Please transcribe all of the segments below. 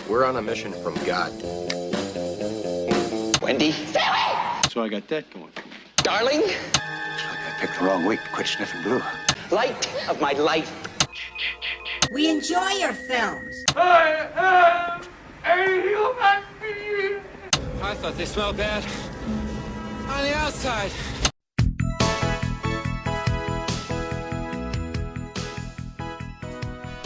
We're on a mission from God. Wendy? So I got that going for me. Darling? Looks like I picked the wrong week to quit sniffing glue. Light of my life. We enjoy your films. I am a human being. I thought they smelled bad on the outside.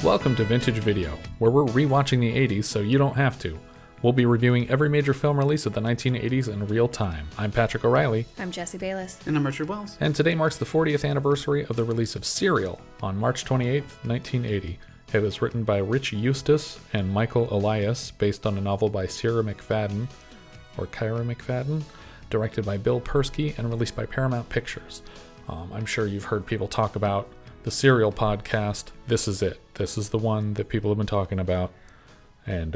Welcome to Vintage Video, where we're rewatching the 80s so you don't have to. We'll be reviewing every major film release of the 1980s in real time. I'm Patrick O'Reilly. I'm Jesse Bayless. And I'm Richard Wells. And today marks the 40th anniversary of the release of Serial on March 28, 1980. It was written by Rich Eustis and Michael Elias, based on a novel by Cyra McFadden, or Kyra McFadden, directed by Bill Persky, and released by Paramount Pictures. I'm sure you've heard people talk about the Serial podcast. This is it. This is the one that people have been talking about. And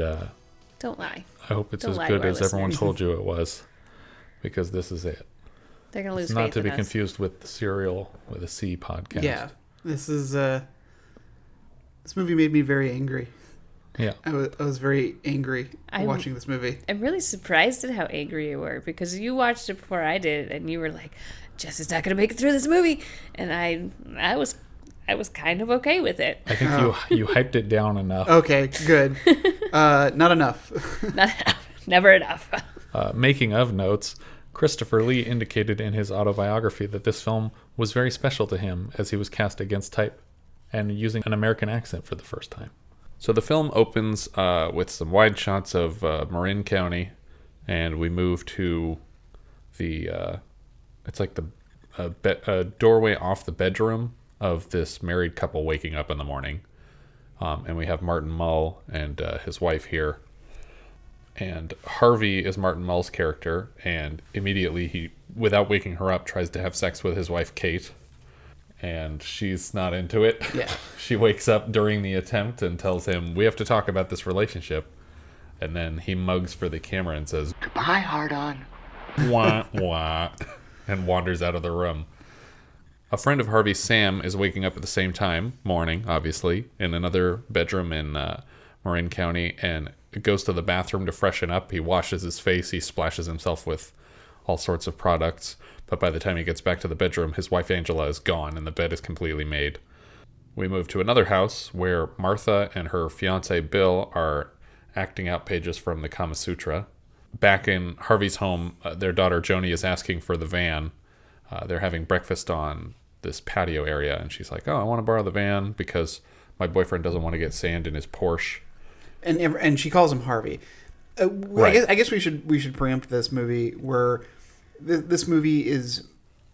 don't lie. I hope it's Don't as lie good to our as everyone listeners. told you it was, because this is it. They're going to lose It's faith not to in be us. confused with the Serial with a C podcast. Yeah, this is this movie made me very angry. Yeah. I was very angry watching this movie. I'm really surprised at how angry you were, because you watched it before I did, and you were like, Jess is not going to make it through this movie. And I was kind of okay with it. I think you hyped it down enough. Okay, good. Not enough. Not enough. Never enough. Making of notes, Christopher Lee indicated in his autobiography that this film was very special to him as he was cast against type and using an American accent for the first time. So the film opens with some wide shots of Marin County, and we move to the it's like a doorway off the bedroom of this married couple waking up in the morning. And we have Martin Mull and his wife here. And Harvey is Martin Mull's character, and immediately he, without waking her up, tries to have sex with his wife Kate. And she's not into it. Yeah. She wakes up during the attempt and tells him, "We have to talk about this relationship." And then he mugs for the camera and says, Goodbye, hard-on. "Wah, wah," and wanders out of the room. A friend of Harvey, Sam, is waking up at the same time, morning, obviously, in another bedroom in Marin County, and goes to the bathroom to freshen up. He washes his face. He splashes himself with all sorts of products. But by the time he gets back to the bedroom, his wife Angela is gone, and the bed is completely made. We move to another house where Martha and her fiancé Bill are acting out pages from the Kama Sutra. Back in Harvey's home, their daughter Joni is asking for the van. They're having breakfast on this patio area, and she's like, "Oh, I want to borrow the van because my boyfriend doesn't want to get sand in his Porsche." And she calls him Harvey. Right. I guess we should preempt this movie where this movie is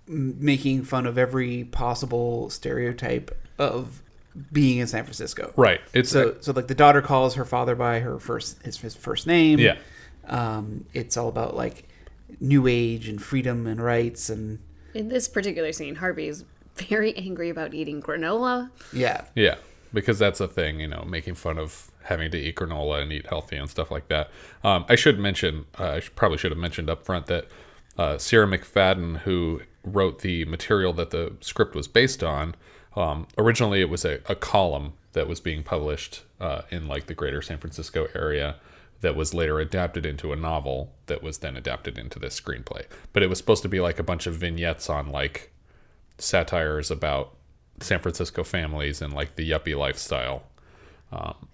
making fun of every possible stereotype of being in San Francisco. Right. It's so like the daughter calls her father by his first name. Yeah. It's all about like new age and freedom and rights, and In this particular scene, Harvey is very angry about eating granola. yeah. Yeah, because that's a thing, making fun of having to eat granola and eat healthy and stuff like that. I should mention, probably should have mentioned up front that Cyra McFadden, who wrote the material that the script was based on, originally it was a column that was being published in like the greater San Francisco area that was later adapted into a novel that was then adapted into this screenplay. But it was supposed to be like a bunch of vignettes on like satires about San Francisco families and like the yuppie lifestyle.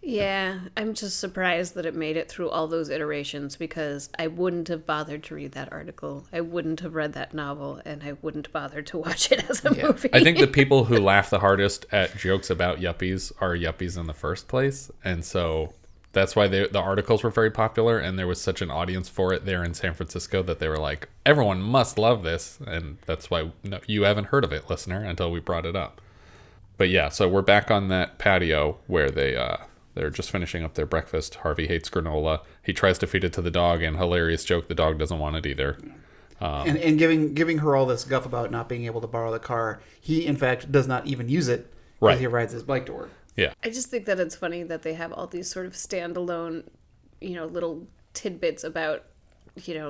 Yeah, I'm just surprised that it made it through all those iterations, because I wouldn't have bothered to read that article. I wouldn't have read that novel, and I wouldn't bother to watch it as a movie. I think the people who laugh the hardest at jokes about yuppies are yuppies in the first place. And so that's why the articles were very popular, and there was such an audience for it there in San Francisco that they were like, everyone must love this. And that's why you haven't heard of it, listener, until we brought it up. But yeah, so we're back on that patio where they're just finishing up their breakfast. Harvey hates granola. He tries to feed it to the dog, and hilarious joke, the dog doesn't want it either. And giving her all this guff about not being able to borrow the car. He, in fact, does not even use it Right. as he rides his bike to work. Yeah. I just think that it's funny that they have all these sort of standalone, little tidbits about,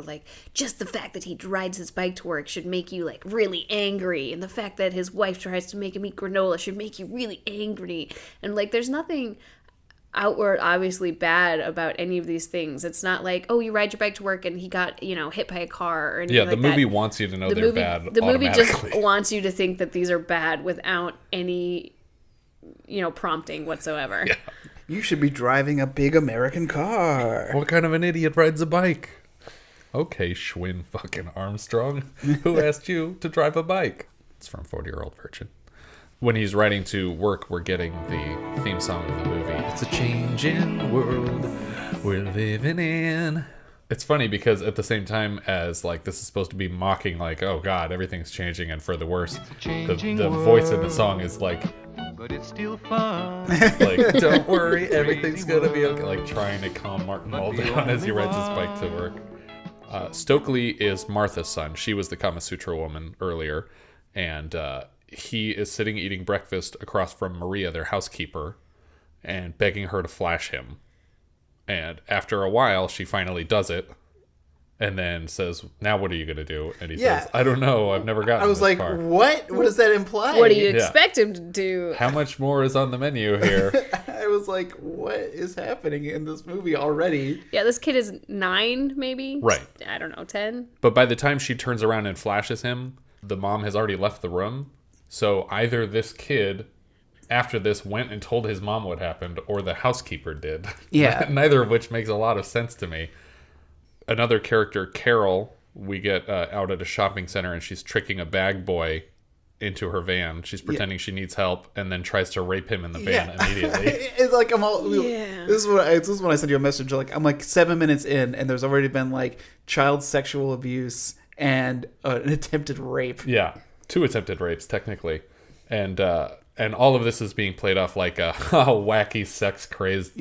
like just the fact that he rides his bike to work should make you like really angry. And the fact that his wife tries to make him eat granola should make you really angry. And like, there's nothing, outward obviously bad about any of these things. It's not like, oh, you ride your bike to work and he got, hit by a car or anything like that. Yeah, the movie wants you to know they're bad. The movie just wants you to think that these are bad without any, prompting whatsoever. Yeah. You should be driving a big American car. What kind of an idiot rides a bike? Okay, Schwinn fucking Armstrong. Who asked you to drive a bike? It's from 40-Year-Old Virgin. When he's riding to work, we're getting the theme song of the movie. It's a changing world we're living in. It's funny because at the same time as this is supposed to be mocking oh God, everything's changing and for the worse, the voice in the song is but it's still fun. Don't worry, everything's gonna be okay. Trying to calm Martin Mull down as he rides his bike to work. Stokely is Martha's son. She was the Kama Sutra woman earlier, and he is sitting eating breakfast across from Maria, their housekeeper, and begging her to flash him. And after a while, she finally does it, and then says, "Now what are you going to do?" And he says, "I don't know. I've never gotten this far." What? What does that imply? What do you expect him to do? How much more is on the menu here? I was like, what is happening in this movie already? Yeah, this kid is 9, maybe? Right. I don't know, 10? But by the time she turns around and flashes him, the mom has already left the room. So either this kid, after this, went and told his mom what happened, or the housekeeper did. Yeah. Neither of which makes a lot of sense to me. Another character, Carol, we get out at a shopping center, and she's tricking a bag boy into her van. She's pretending she needs help, and then tries to rape him in the van immediately. It's I'm all. This is when I sent you a message. I'm 7 minutes in, and there's already been child sexual abuse and an attempted rape. Yeah. 2 attempted rapes, technically. And all of this is being played off like a wacky, sex-crazed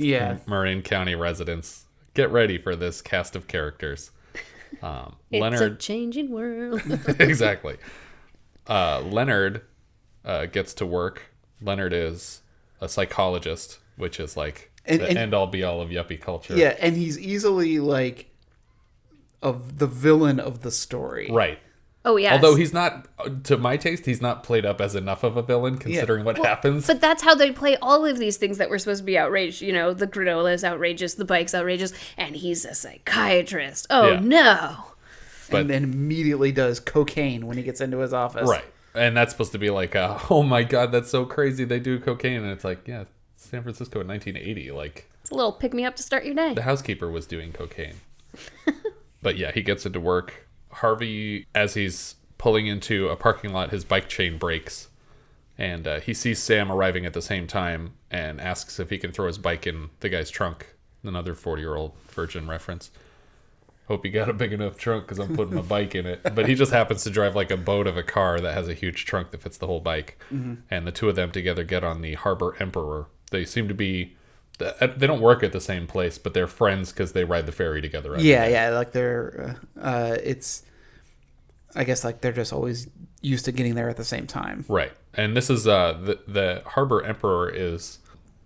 Marin County residents. Get ready for this cast of characters. It's a changing world. Exactly. Leonard gets to work. Leonard is a psychologist, which is the end-all, be-all of yuppie culture. Yeah, and he's easily, of the villain of the story. Right. Oh, yeah. Although he's not, to my taste, he's not played up as enough of a villain considering what happens. But that's how they play all of these things that were supposed to be outraged. The granola is outrageous, the bike's outrageous, and he's a psychiatrist. Oh, no. And then immediately does cocaine when he gets into his office. Right. And that's supposed to be oh my God, that's so crazy. They do cocaine. And it's San Francisco in 1980. It's a little pick-me-up to start your day. The housekeeper was doing cocaine. But yeah, he gets into work. Harvey, as he's pulling into a parking lot, his bike chain breaks, and he sees Sam arriving at the same time and asks if he can throw his bike in the guy's trunk. Another 40-Year-Old Virgin reference. Hope you got a big enough trunk because I'm putting my bike in it. But he just happens to drive a boat of a car that has a huge trunk that fits the whole bike. Mm-hmm. And the two of them together get on the Harbor Emperor. They seem to be... They don't work at the same place, but they're friends because they ride the ferry together. Yeah. They're, it's, I guess they're just always used to getting there at the same time. Right. And this is, the Harbor Emperor is,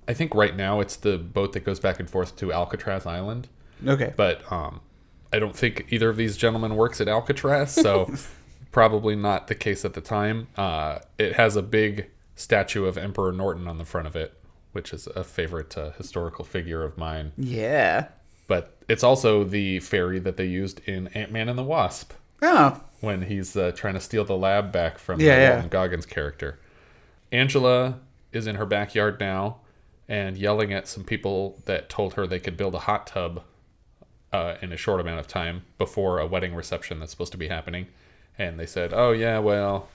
I think right now it's the boat that goes back and forth to Alcatraz Island. Okay. But, I don't think either of these gentlemen works at Alcatraz, so probably not the case at the time. It has a big statue of Emperor Norton on the front of it, which is a favorite historical figure of mine. Yeah. But it's also the ferry that they used in Ant-Man and the Wasp. Oh. When he's trying to steal the lab back from Walton Goggins' character. Angela is in her backyard now and yelling at some people that told her they could build a hot tub in a short amount of time before a wedding reception that's supposed to be happening. And they said, oh, yeah, well...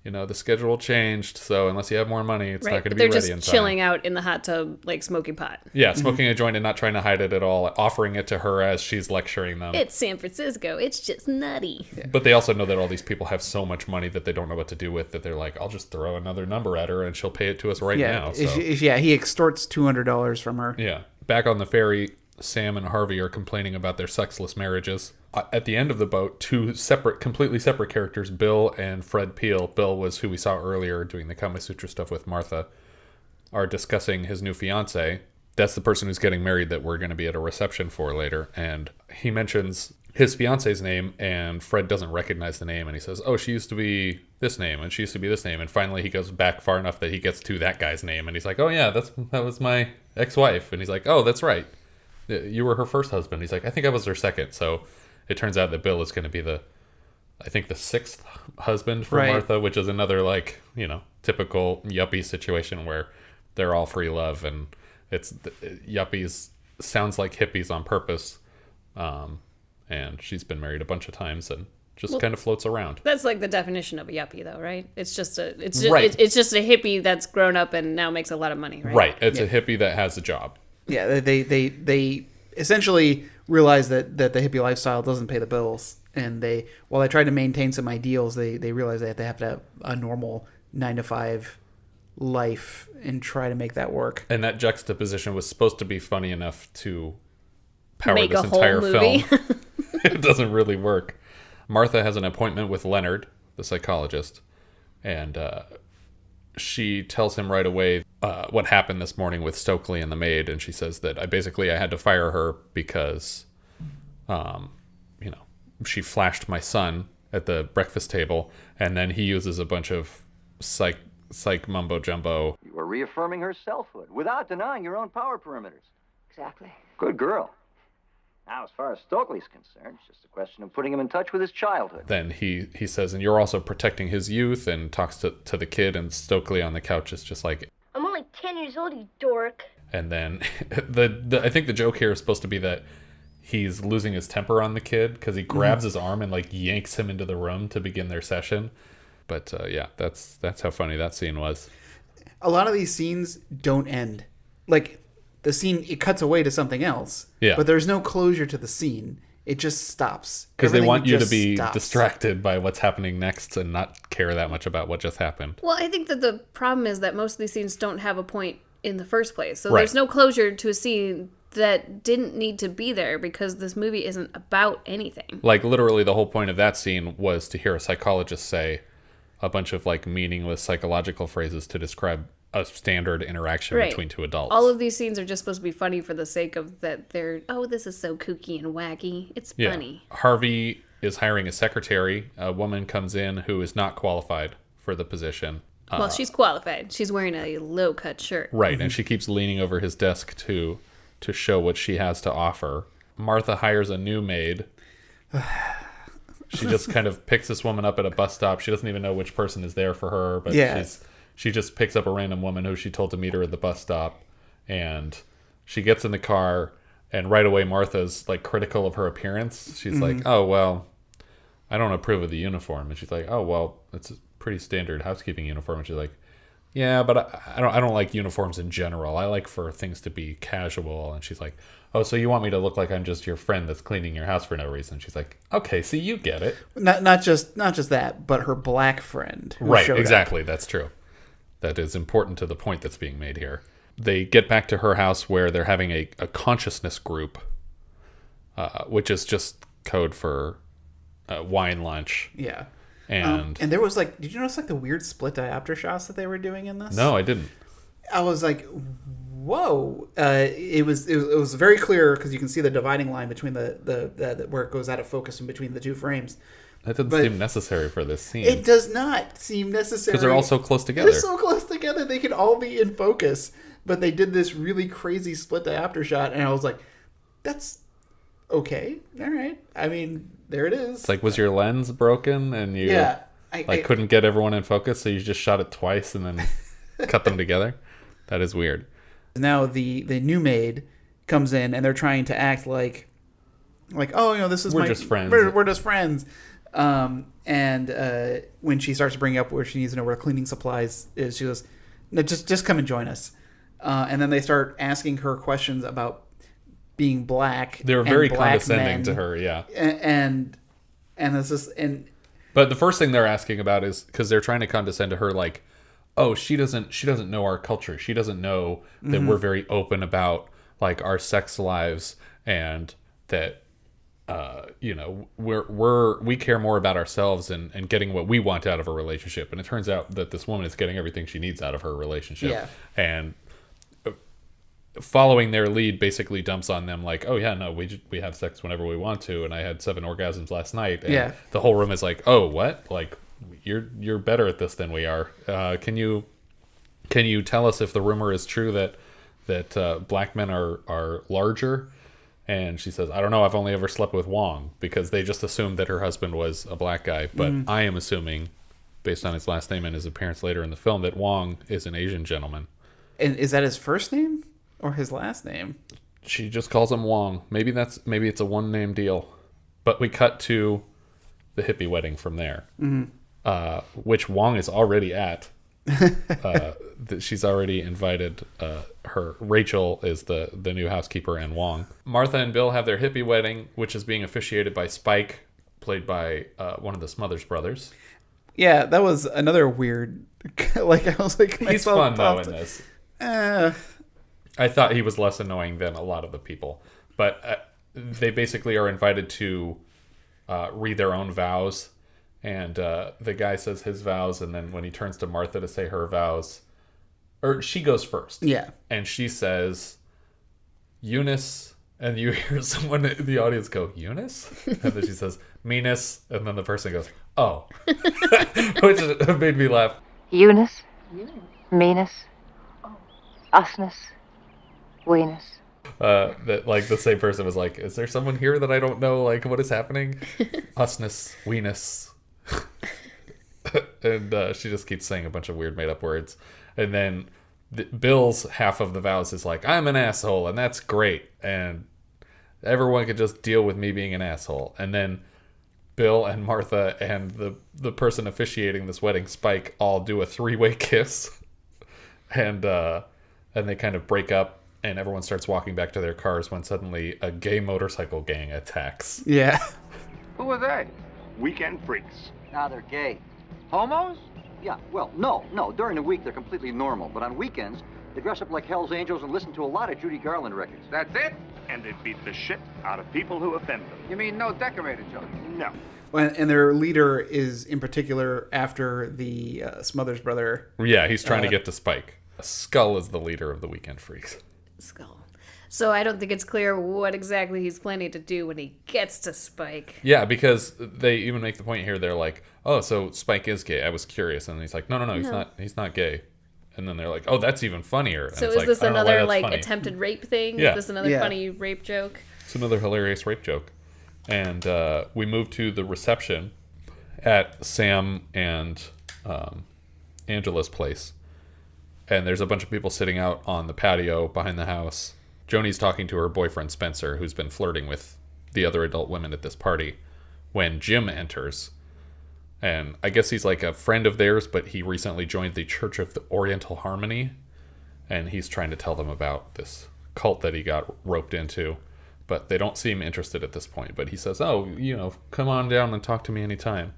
the schedule changed, so unless you have more money, it's not going to be ready in time. They're just chilling out in the hot tub, smoking pot. Yeah, smoking a joint and not trying to hide it at all, offering it to her as she's lecturing them. It's San Francisco. It's just nutty. Yeah. But they also know that all these people have so much money that they don't know what to do with, that they're like, I'll just throw another number at her and she'll pay it to us now. So. He extorts $200 from her. Yeah. Back on the ferry, Sam and Harvey are complaining about their sexless marriages. At the end of the boat, 2 completely separate characters, Bill and Fred Peale. Bill was who we saw earlier doing the Kama Sutra stuff with Martha, are discussing his new fiance. That's the person who's getting married that we're going to be at a reception for later. And he mentions his fiance's name, and Fred doesn't recognize the name, and he says, oh, she used to be this name, and she used to be this name, and finally he goes back far enough that he gets to that guy's name, and he's like, oh yeah, that was my ex-wife, and he's like, oh, that's right, you were her first husband. He's like, I think I was her second. So it turns out that Bill is going to be the sixth husband for Martha, which is another, like, you know, typical yuppie situation where they're all free love, and it's yuppies sounds like hippies on purpose. And she's been married a bunch of times and just kind of floats around. That's like the definition of a yuppie, though, right? It's just a hippie that's grown up and now makes a lot of money, right? Right. It's a hippie that has a job. Yeah, they essentially realize that the hippie lifestyle doesn't pay the bills, and while they try to maintain some ideals, they realize that they have to have a normal 9-to-5 life and try to make that work. And that juxtaposition was supposed to be funny enough to power make this a whole entire movie. film. It doesn't really work. Martha has an appointment with Leonard, the psychologist, and she tells him right away what happened this morning with Stokely and the maid, and she says that I had to fire her because, she flashed my son at the breakfast table, and then he uses a bunch of psych mumbo jumbo. You are reaffirming her selfhood without denying your own power perimeters. Exactly. Good girl. Now, as far as Stokely's concerned, it's just a question of putting him in touch with his childhood. Then he says, and you're also protecting his youth, and talks to the kid, and Stokely on the couch is just like, I'm only 10 years old, you dork. And then I think the joke here is supposed to be that he's losing his temper on the kid because he grabs his arm and like yanks him into the room to begin their session. But yeah, that's how funny that scene was. A lot of these scenes don't end. Like, the scene, it cuts away to something else. Yeah. But there's no closure to the scene. It just stops. Because they want you to be distracted by what's happening next and not care that much about what just happened. Well, I think that the problem is that most of these scenes don't have a point in the first place. So there's no closure to a scene that didn't need to be there because this movie isn't about anything. Like, literally the whole point of that scene was to hear a psychologist say a bunch of, like, meaningless psychological phrases to describe a standard interaction between two adults. All of these scenes are just supposed to be funny for the sake of that they're, oh, this is so kooky and wacky. It's funny. Harvey is hiring a secretary. A woman comes in who is not qualified for the position. Well, she's qualified. She's wearing a low-cut shirt. Right, and she keeps leaning over his desk to show what she has to offer. Martha hires a new maid. She just kind of picks this woman up at a bus stop. She doesn't even know which person is there for her, but she just picks up a random woman who she told to meet her at the bus stop, and she gets in the car, and right away Martha's like critical of her appearance. She's like, oh, well, I don't approve of the uniform. And she's like, oh, well, it's a pretty standard housekeeping uniform. And she's like, yeah, but I don't like uniforms in general. I like for things to be casual. And she's like, oh, so you want me to look like I'm just your friend that's cleaning your house for no reason? She's like, okay, see, you get it. Not just that, but her black friend. Right, exactly. That's true. That is important to the point that's being made here. They get back to her house where they're having a consciousness group, which is just code for wine lunch. Yeah. And there was like, did you notice like the weird split diopter shots that they were doing in this? No, I didn't. I was like, whoa. It was very clear because you can see the dividing line between the where it goes out of focus in between the two frames. That doesn't seem necessary for this scene. It does not seem necessary. Because they're all so close together. They're so close together. They could all be in focus. But they did this really crazy split diopter shot. And I was like, that's okay. All right. I mean, there it is. It's like, was your lens broken? And you couldn't get everyone in focus? So you just shot it twice and then cut them together? That is weird. Now the new maid comes in and they're trying to act like, oh, this is we're just friends. We're just friends. And when she starts to bring up where she needs to know where cleaning supplies is, she goes, no, just come and join us. And then they start asking her questions about being black. They were very condescending to her, yeah. And this is but the first thing they're asking about is because they're trying to condescend to her, like, oh, she doesn't know our culture. She doesn't know that we're very open about like our sex lives and that. We care more about ourselves and getting what we want out of a relationship. And it turns out that this woman is getting everything she needs out of her relationship. Yeah. And following their lead, basically dumps on them like, oh yeah, no, we have sex whenever we want to, and I had 7 orgasms last night. And the whole room is like, oh, what? Like, you're better at this than we are. Can you tell us if the rumor is true that black men are larger? And she says, I don't know, I've only ever slept with Wong, because they just assumed that her husband was a black guy. But I am assuming, based on his last name and his appearance later in the film, that Wong is an Asian gentleman. And is that his first name or his last name? She just calls him Wong. Maybe it's a one-name deal. But we cut to the hippie wedding from there, which Wong is already at. She's already invited her. Rachel is the new housekeeper, and Wong. Martha and Bill have their hippie wedding, which is being officiated by Spike, played by one of the Smothers brothers. Yeah, that was another weird. Like, I was like, he's fun though in this. I thought he was less annoying than a lot of the people, but they basically are invited to read their own vows. And the guy says his vows, and then when he turns to Martha to say her vows, or she goes first. Yeah. And she says, Eunice, and you hear someone in the audience go, Eunice? And then she says, Meanus, and then the person goes, oh. Which made me laugh. Eunice, Meanus, Usness, Weenus. That like the same person was like, is there someone here that I don't know? Like, what is happening? Usness, Weenus. And she just keeps saying a bunch of weird made up words. And then Bill's half of the vows is like, I'm an asshole, and that's great, and everyone could just deal with me being an asshole. And then Bill and Martha and the person officiating this wedding, Spike, all do a 3-way kiss. And they kind of break up, and everyone starts walking back to their cars when suddenly a gay motorcycle gang attacks. Yeah. Who are they? Weekend freaks. Nah, they're gay. Homos? Yeah, well, no. During the week, they're completely normal. But on weekends, they dress up like Hell's Angels and listen to a lot of Judy Garland records. That's it? And they beat the shit out of people who offend them. You mean no decorated Joan? No. And their leader is, in particular, after the Smothers brother. Yeah, he's trying to get to Spike. Skull is the leader of the Weekend Freaks. Skull. So I don't think it's clear what exactly he's planning to do when he gets to Spike. Yeah, because they even make the point here. They're like, "Oh, so Spike is gay." I was curious, and he's like, "No, he's not gay." And then they're like, "Oh, that's even funnier." And so it's is like, this another like funny. attempted rape thing? Yeah. Is this another funny rape joke? It's another hilarious rape joke. And we move to the reception at Sam and Angela's place. And there's a bunch of people sitting out on the patio behind the house. Joni's talking to her boyfriend, Spencer, who's been flirting with the other adult women at this party, when Jim enters. And I guess he's like a friend of theirs, but he recently joined the Church of the Oriental Harmony. And he's trying to tell them about this cult that he got roped into. But they don't seem interested at this point. But he says, oh, come on down and talk to me anytime.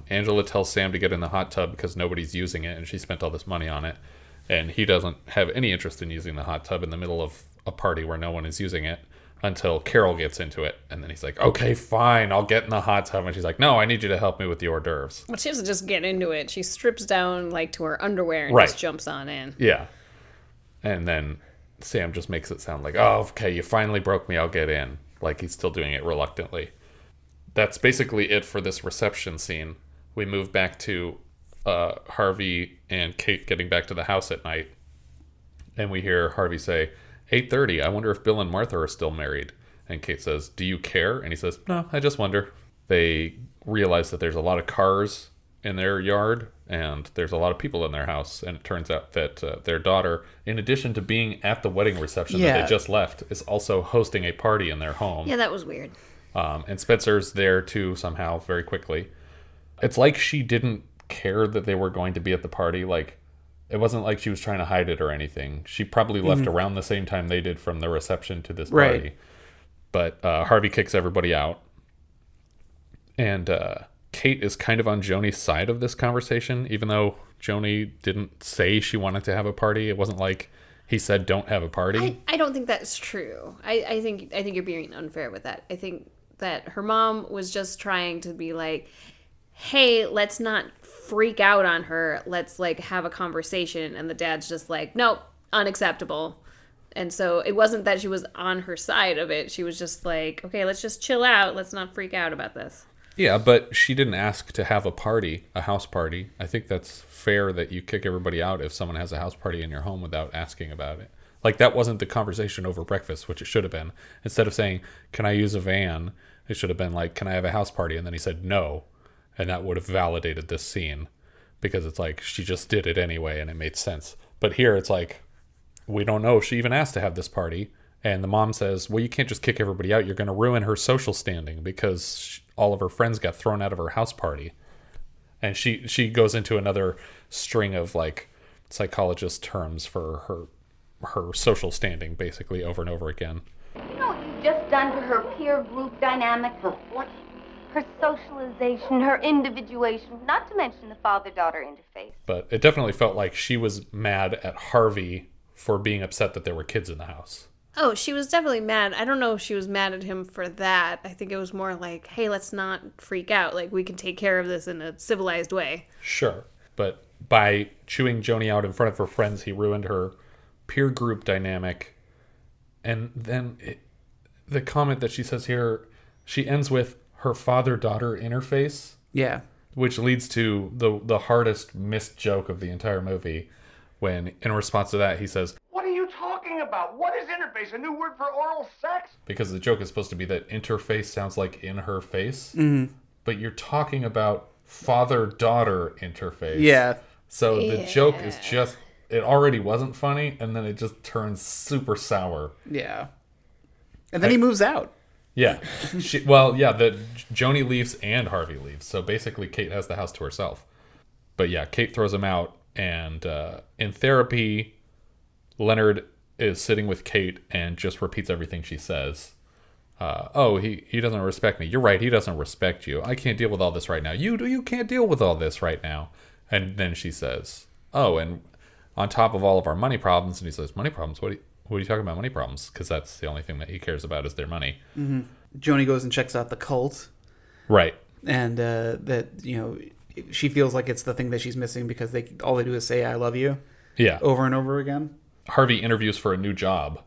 Angela tells Sam to get in the hot tub because nobody's using it, and she spent all this money on it. And he doesn't have any interest in using the hot tub in the middle of a party where no one is using it until Carol gets into it. And then he's like, okay, fine, I'll get in the hot tub. And she's like, no, I need you to help me with the hors d'oeuvres. But she doesn't just get into it. She strips down like to her underwear and just jumps on in. Yeah. And then Sam just makes it sound like, oh, okay, you finally broke me, I'll get in. Like he's still doing it reluctantly. That's basically it for this reception scene. We move back to Harvey and Kate getting back to the house at night. And we hear Harvey say, 8:30, I wonder if Bill and Martha are still married. And Kate says, do you care? And he says, no, I just wonder. They realize that there's a lot of cars in their yard and there's a lot of people in their house. And it turns out that their daughter, in addition to being at the wedding reception that they just left, is also hosting a party in their home. Yeah, that was weird. And Spencer's there too somehow very quickly. It's like she didn't care that they were going to be at the party. Like, it wasn't like she was trying to hide it or anything. She probably left around the same time they did from the reception to this party. Right. But Harvey kicks everybody out. And Kate is kind of on Joni's side of this conversation, even though Joni didn't say she wanted to have a party. It wasn't like he said don't have a party. I don't think that's true. I think you're being unfair with that. I think that her mom was just trying to be like, hey, let's not freak out on her. Let's like have a conversation. And the dad's just like, nope, unacceptable. And so it wasn't that she was on her side of it. She was just like, okay, let's just chill out. Let's not freak out about this. Yeah, but she didn't ask to have a party, a house party. I think that's fair that you kick everybody out if someone has a house party in your home without asking about it. Like, that wasn't the conversation over breakfast, which it should have been. Instead of saying, can I use a van? It should have been like, can I have a house party? And then he said no. And that would have validated this scene. Because it's like, she just did it anyway, and it made sense. But here, it's like, we don't know if she even asked to have this party. And the mom says, well, you can't just kick everybody out. You're going to ruin her social standing because all of her friends got thrown out of her house party. And she goes into another string of, like, psychologist terms for her social standing, basically, over and over again. You know what you've just done to her peer group dynamic? Her what? Her socialization, her individuation, not to mention the father-daughter interface. But it definitely felt like she was mad at Harvey for being upset that there were kids in the house. Oh, she was definitely mad. I don't know if she was mad at him for that. I think it was more like, hey, let's not freak out. Like, we can take care of this in a civilized way. Sure. But by chewing Joni out in front of her friends, he ruined her peer group dynamic. And then the comment that she says here, she ends with her father-daughter interface. Yeah. Which leads to the hardest missed joke of the entire movie, when in response to that he says, What are you talking about? What is interface? A new word for oral sex? because the joke is supposed to be that interface sounds like in her face. Mm-hmm. But you're talking about father-daughter interface. Yeah. So the joke is just, it already wasn't funny, and then it just turns super sour. Yeah. And then he moves out. Yeah. Joni leaves and Harvey leaves. So basically Kate has the house to herself. But yeah, Kate throws him out, and in therapy, Leonard is sitting with Kate and just repeats everything she says. He doesn't respect me. You're right, he doesn't respect you. I can't deal with all this right now. You can't deal with all this right now. And then she says, oh, and on top of all of our money problems, and he says, money problems? What are you talking about, money problems? Because that's the only thing that he cares about is their money. Mm-hmm. Joni goes and checks out the cult. Right. And she feels like it's the thing that she's missing because all they do is say, I love you. Yeah. Over and over again. Harvey interviews for a new job.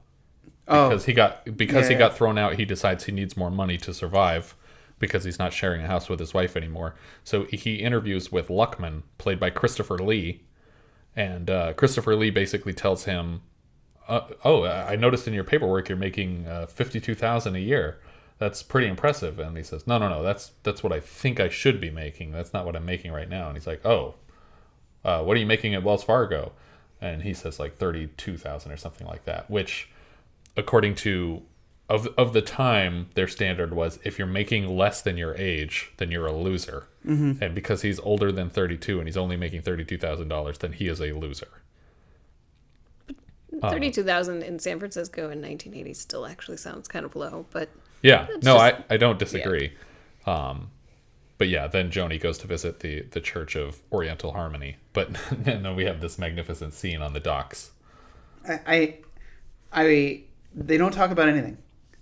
Because he got thrown out, he decides he needs more money to survive because he's not sharing a house with his wife anymore. So he interviews with Luckman, played by Christopher Lee. And Christopher Lee basically tells him, I noticed in your paperwork you're making $52,000 a year. That's pretty impressive. And he says, no, that's what I think I should be making. That's not what I'm making right now. And he's like, what are you making at Wells Fargo? And he says like 32,000 or something like that, which according to of the time, their standard was if you're making less than your age, then you're a loser. Mm-hmm. And because he's older than 32 and he's only making $32,000, then he is a loser. $32,000 in San Francisco in 1980 still actually sounds kind of low, but yeah, no, I don't disagree. Yeah. But yeah, then Joni goes to visit the Church of Oriental Harmony, but then we have this magnificent scene on the docks. They don't talk about anything.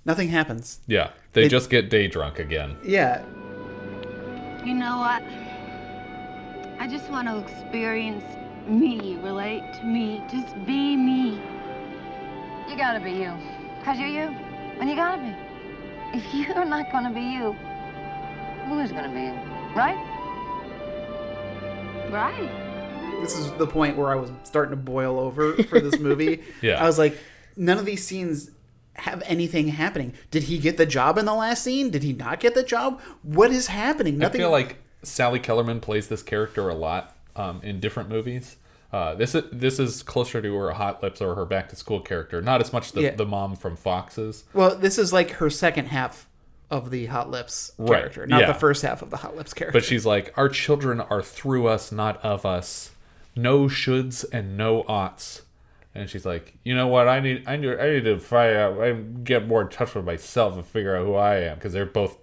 Nothing happens. Yeah, they just get day drunk again. Yeah. You know what? I just want to experience me, relate to me, just be me. You gotta be you. Because you're you. And you gotta be. If you're not gonna be you, who is gonna be you? Right? Right. This is the point where I was starting to boil over for this movie. Yeah. I was like, none of these scenes have anything happening. Did he get the job in the last scene? Did he not get the job? What is happening? Nothing. I feel like Sally Kellerman plays this character a lot in different movies. This is closer to her Hot Lips or her Back to School character, not as much the mom from Fox's. Well, this is like her second half of the Hot Lips character, not the first half of the Hot Lips character. But she's like, our children are through us, not of us. No shoulds and no oughts. And she's like, you know what? I need to find out. I get more in touch with myself and figure out who I am, because they're both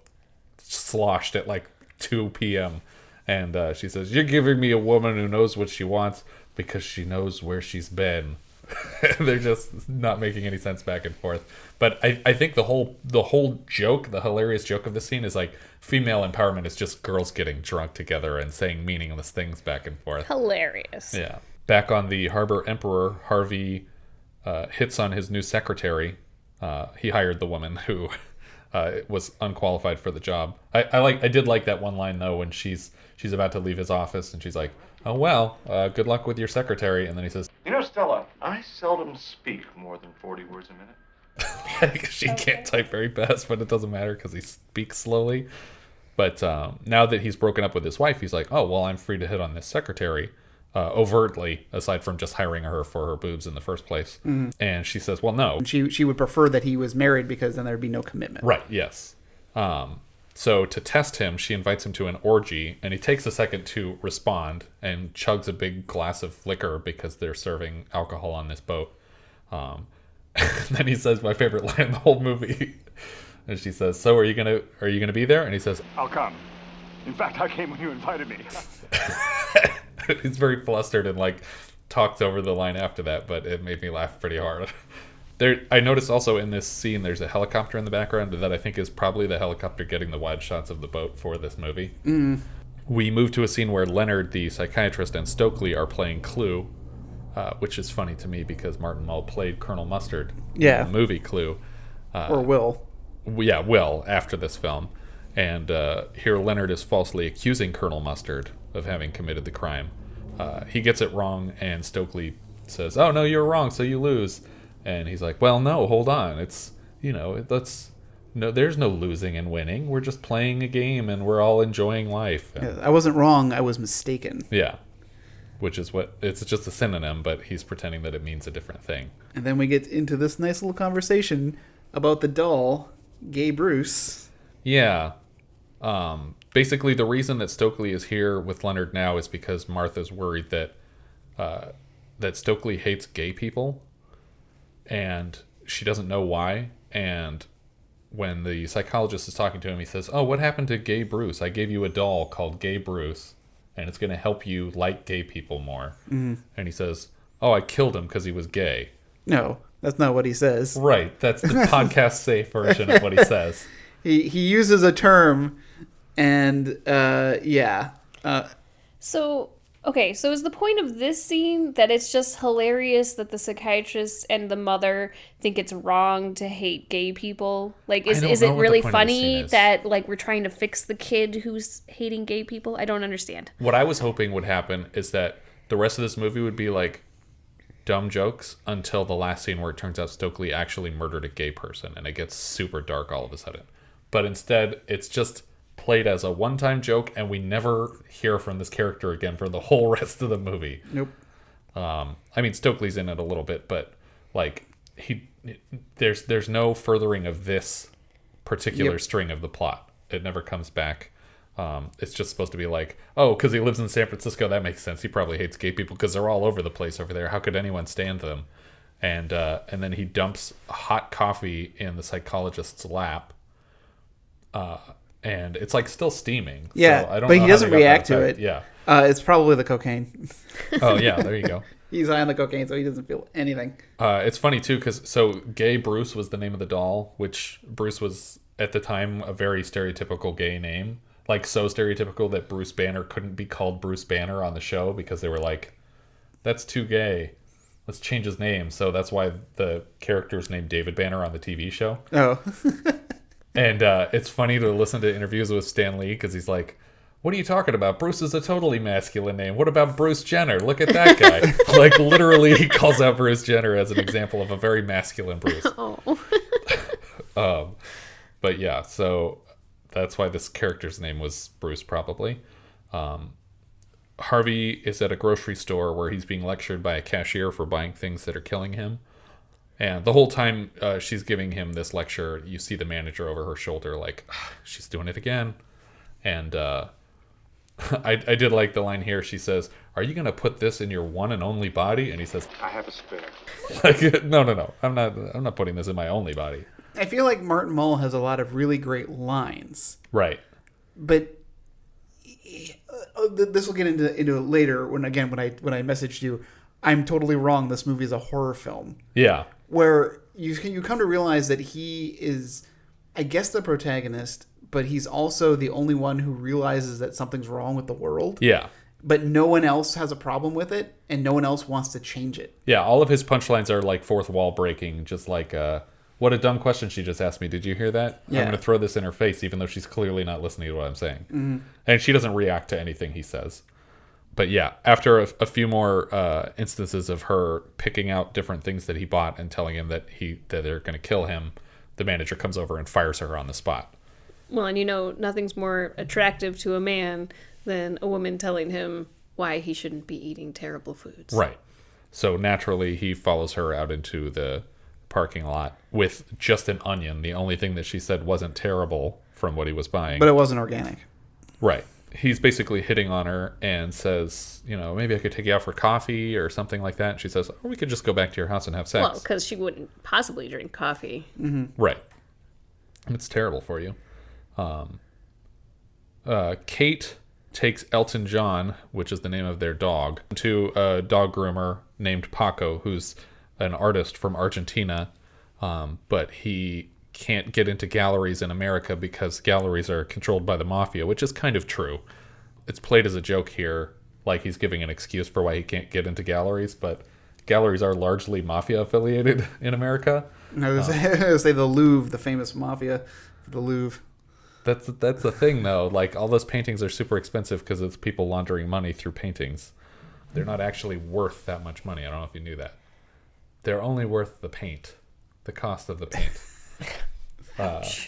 sloshed at like 2 p.m. And she says, you're giving me a woman who knows what she wants because she knows where she's been. They're just not making any sense back and forth. But I think the whole joke, the hilarious joke of the scene is like female empowerment is just girls getting drunk together and saying meaningless things back and forth. Hilarious. Yeah. Back on the Harbor Emperor, Harvey hits on his new secretary. He hired the woman who was unqualified for the job. I did like that one line though when she's about to leave his office and she's like, "Oh well, good luck with your secretary." And then he says, You know, Stella, I seldom speak more than 40 words a minute. she can't type very fast, but it doesn't matter because he speaks slowly. But now that he's broken up with his wife, he's like, "Oh well, I'm free to hit on this secretary." Overtly, aside from just hiring her for her boobs in the first place. Mm-hmm. And she says, well, no. She would prefer that he was married because then there'd be no commitment. Right, yes. So to test him, she invites him to an orgy, and he takes a second to respond and chugs a big glass of liquor because they're serving alcohol on this boat. And then he says my favorite line in the whole movie. And she says, "So are you gonna be there?" And he says, I'll come. In fact, I came when you invited me. He's very flustered and like talks over the line after that, but it made me laugh pretty hard. I noticed also in this scene there's a helicopter in the background that I think is probably the helicopter getting the wide shots of the boat for this movie. Mm. We move to a scene where Leonard, the psychiatrist, and Stokely are playing Clue, which is funny to me because Martin Mull played Colonel Mustard in the movie Clue. Or Will. Yeah, Will, after this film. And here Leonard is falsely accusing Colonel Mustard of having committed the crime. He gets it wrong, and Stokely says, "Oh no, you're wrong, so you lose." And he's like, "Well, no, hold on. It's there's no losing and winning. We're just playing a game, and we're all enjoying life." And, I wasn't wrong. I was mistaken. Yeah, which is it's just a synonym, but he's pretending that it means a different thing. And then we get into this nice little conversation about the doll, Gay Bruce. Yeah. Basically, the reason that Stokely is here with Leonard now is because Martha's worried that Stokely hates gay people, and she doesn't know why. And when the psychologist is talking to him, he says, "Oh, what happened to Gay Bruce? I gave you a doll called Gay Bruce, and it's going to help you like gay people more." Mm-hmm. And he says, "Oh, I killed him because he was gay." No, that's not what he says. Right, that's the podcast safe version of what he says. He uses a term. And, So is the point of this scene that it's just hilarious that the psychiatrist and the mother think it's wrong to hate gay people? Like, is it really funny that, like, we're trying to fix the kid who's hating gay people? I don't understand. What I was hoping would happen is that the rest of this movie would be, like, dumb jokes until the last scene where it turns out Stokely actually murdered a gay person, and it gets super dark all of a sudden. But instead, it's just played as a one-time joke, and we never hear from this character again for the whole rest of the movie. Nope. I mean, Stokely's in it a little bit, but like there's no furthering of this particular string of the plot. It never comes back. It's just supposed to be like, oh, because he lives in San Francisco, that makes sense. He probably hates gay people because they're all over the place over there. How could anyone stand them? And then he dumps hot coffee in the psychologist's lap. And it's like still steaming. Yeah, so I don't but know he how doesn't they got react that to effect. it. Yeah. It's probably the cocaine. Oh, yeah, there you go. He's high on the cocaine, so he doesn't feel anything. It's funny, too, because Gay Bruce was the name of the doll, which Bruce was, at the time, a very stereotypical gay name. Like, so stereotypical that Bruce Banner couldn't be called Bruce Banner on the show because they were like, that's too gay. Let's change his name. So that's why the character's named David Banner on the TV show. Oh. And it's funny to listen to interviews with Stan Lee because he's like, what are you talking about? Bruce is a totally masculine name. What about Bruce Jenner? Look at that guy. Like, literally, he calls out Bruce Jenner as an example of a very masculine Bruce. Oh. But yeah, so that's why this character's name was Bruce, probably. Harvey is at a grocery store where he's being lectured by a cashier for buying things that are killing him. And the whole time she's giving him this lecture, you see the manager over her shoulder like, she's doing it again. And I did like the line here. She says, are you going to put this in your one and only body? And he says, I have a spare. Like, no. I'm not putting this in my only body. I feel like Martin Mull has a lot of really great lines. Right. But this will get into it later when I messaged you, I'm totally wrong. This movie is a horror film. Yeah. Where you come to realize that he is, I guess, the protagonist, but he's also the only one who realizes that something's wrong with the world. Yeah. but no one else has a problem with it, and no one else wants to change it. Yeah, all of his punchlines are like fourth wall breaking, just like, what a dumb question she just asked me. Did you hear that? Yeah. I'm going to throw this in her face, even though she's clearly not listening to what I'm saying. Mm-hmm. And she doesn't react to anything he says. But yeah, after a few more instances of her picking out different things that he bought and telling him that they're going to kill him, the manager comes over and fires her on the spot. Well, and nothing's more attractive to a man than a woman telling him why he shouldn't be eating terrible foods. Right. So naturally, he follows her out into the parking lot with just an onion. The only thing that she said wasn't terrible from what he was buying. But it wasn't organic. Right. He's basically hitting on her and says, maybe I could take you out for coffee or something like that. And she says, or we could just go back to your house and have sex. Well, because she wouldn't possibly drink coffee. Mm-hmm. Right. It's terrible for you. Kate takes Elton John, which is the name of their dog, to a dog groomer named Paco, who's an artist from Argentina, but he can't get into galleries in America because galleries are controlled by the mafia, which is kind of true. It's played as a joke here, like he's giving an excuse for why he can't get into galleries, but galleries are largely mafia affiliated in America. I was going to say the Louvre, the famous mafia, the Louvre. That's the thing, though. Like, all those paintings are super expensive because it's people laundering money through paintings. They're not actually worth that much money. I don't know if you knew that. They're only worth the paint, the cost of the paint.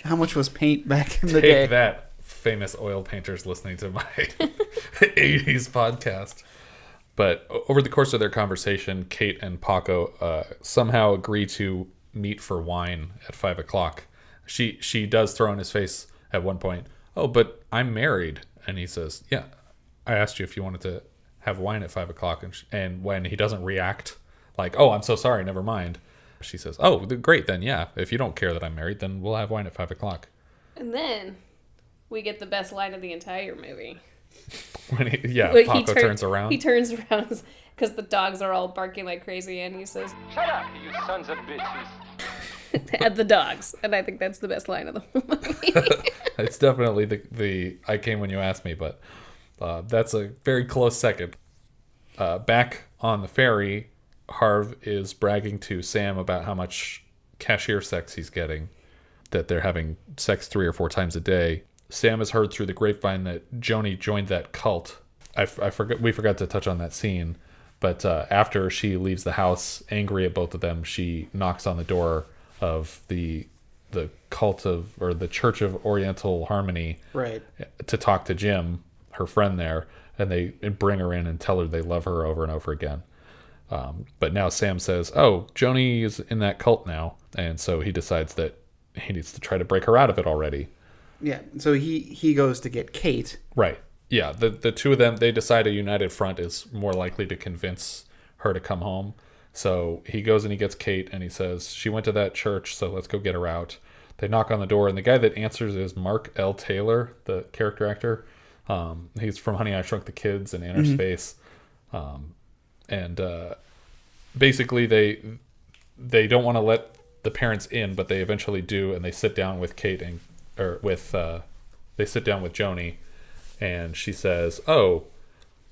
How much was paint back in the day? Take that, famous oil painters listening to my 80s podcast. But over the course of their conversation, Kate and Paco somehow agree to meet for wine at 5 o'clock. She does throw in his face at one point, oh, but I'm married. And he says, yeah, I asked you if you wanted to have wine at 5 o'clock. And when he doesn't react, like, oh, I'm so sorry, never mind. She says, oh, great, then, yeah. If you don't care that I'm married, then we'll have wine at 5 o'clock. And then we get the best line of the entire movie. When Paco turns around. He turns around because the dogs are all barking like crazy, and he says, Shut up, you sons of bitches. at the dogs. And I think that's the best line of the movie. It's definitely the I came when you asked me, but that's a very close second. Back on the ferry, Harv is bragging to Sam about how much cashier sex he's getting, that they're having sex 3 or 4 times a day. Sam has heard through the grapevine that Joni joined that cult. We forgot to touch on that scene, but after she leaves the house angry at both of them, she knocks on the door of the cult of, or the Church of Oriental Harmony, right, to talk to Jim, her friend there, and they bring her in and tell her they love her over and over again. But now Sam says, oh, Joni is in that cult now, and so he decides that he needs to try to break her out of it already. Yeah, so he goes to get Kate. Right. Yeah, the two of them, they decide a united front is more likely to convince her to come home. So he goes and he gets Kate, and he says, she went to that church, so let's go get her out. They knock on the door, and the guy that answers is Mark L. Taylor, the character actor. He's from Honey, I Shrunk the Kids and Inner Space. And basically they don't want to let the parents in, but they eventually do, and they sit down with Kate they sit down with Joni, and she says, oh,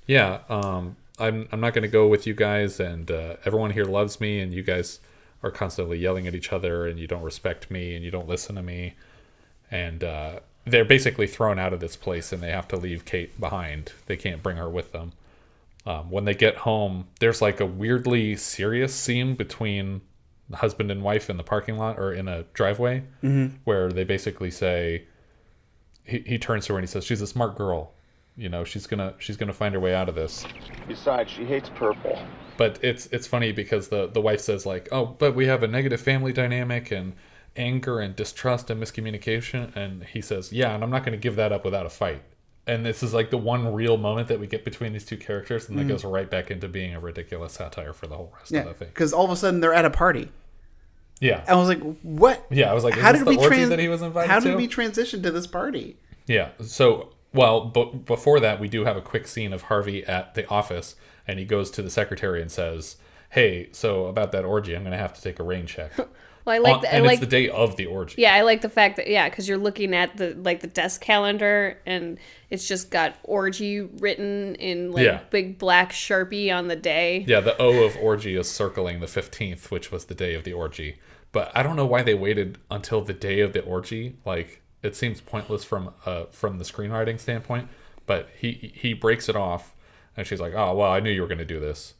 yeah, I'm not going to go with you guys, and everyone here loves me, and you guys are constantly yelling at each other, and you don't respect me, and you don't listen to me. And they're basically thrown out of this place, and they have to leave Kate behind. They can't bring her with them. When they get home, there's like a weirdly serious scene between the husband and wife in the parking lot, or in a driveway, where they basically say, he turns to her and he says, she's a smart girl. You know, she's gonna find her way out of this. Besides, she hates purple. But it's funny because the wife says, like, oh, but we have a negative family dynamic and anger and distrust and miscommunication. And he says, yeah, and I'm not going to give that up without a fight. And this is like the one real moment that we get between these two characters, and that goes right back into being a ridiculous satire for the whole rest of the thing. Because all of a sudden they're at a party. Yeah. I was like, what? Yeah, I was like, is this the orgy that he was invited to? How did we transition to this party? Yeah, so, well, but before that, we do have a quick scene of Harvey at the office, and he goes to the secretary and says, hey, so about that orgy, I'm going to have to take a rain check. Well, it's the day of the orgy. Yeah, I like the fact that because you're looking at the desk calendar and it's just got orgy written in big black Sharpie on the day. Yeah, the O of orgy is circling the 15th, which was the day of the orgy. But I don't know why they waited until the day of the orgy. Like, it seems pointless from the screenwriting standpoint. But he breaks it off, and she's like, "Oh well, I knew you were going to do this."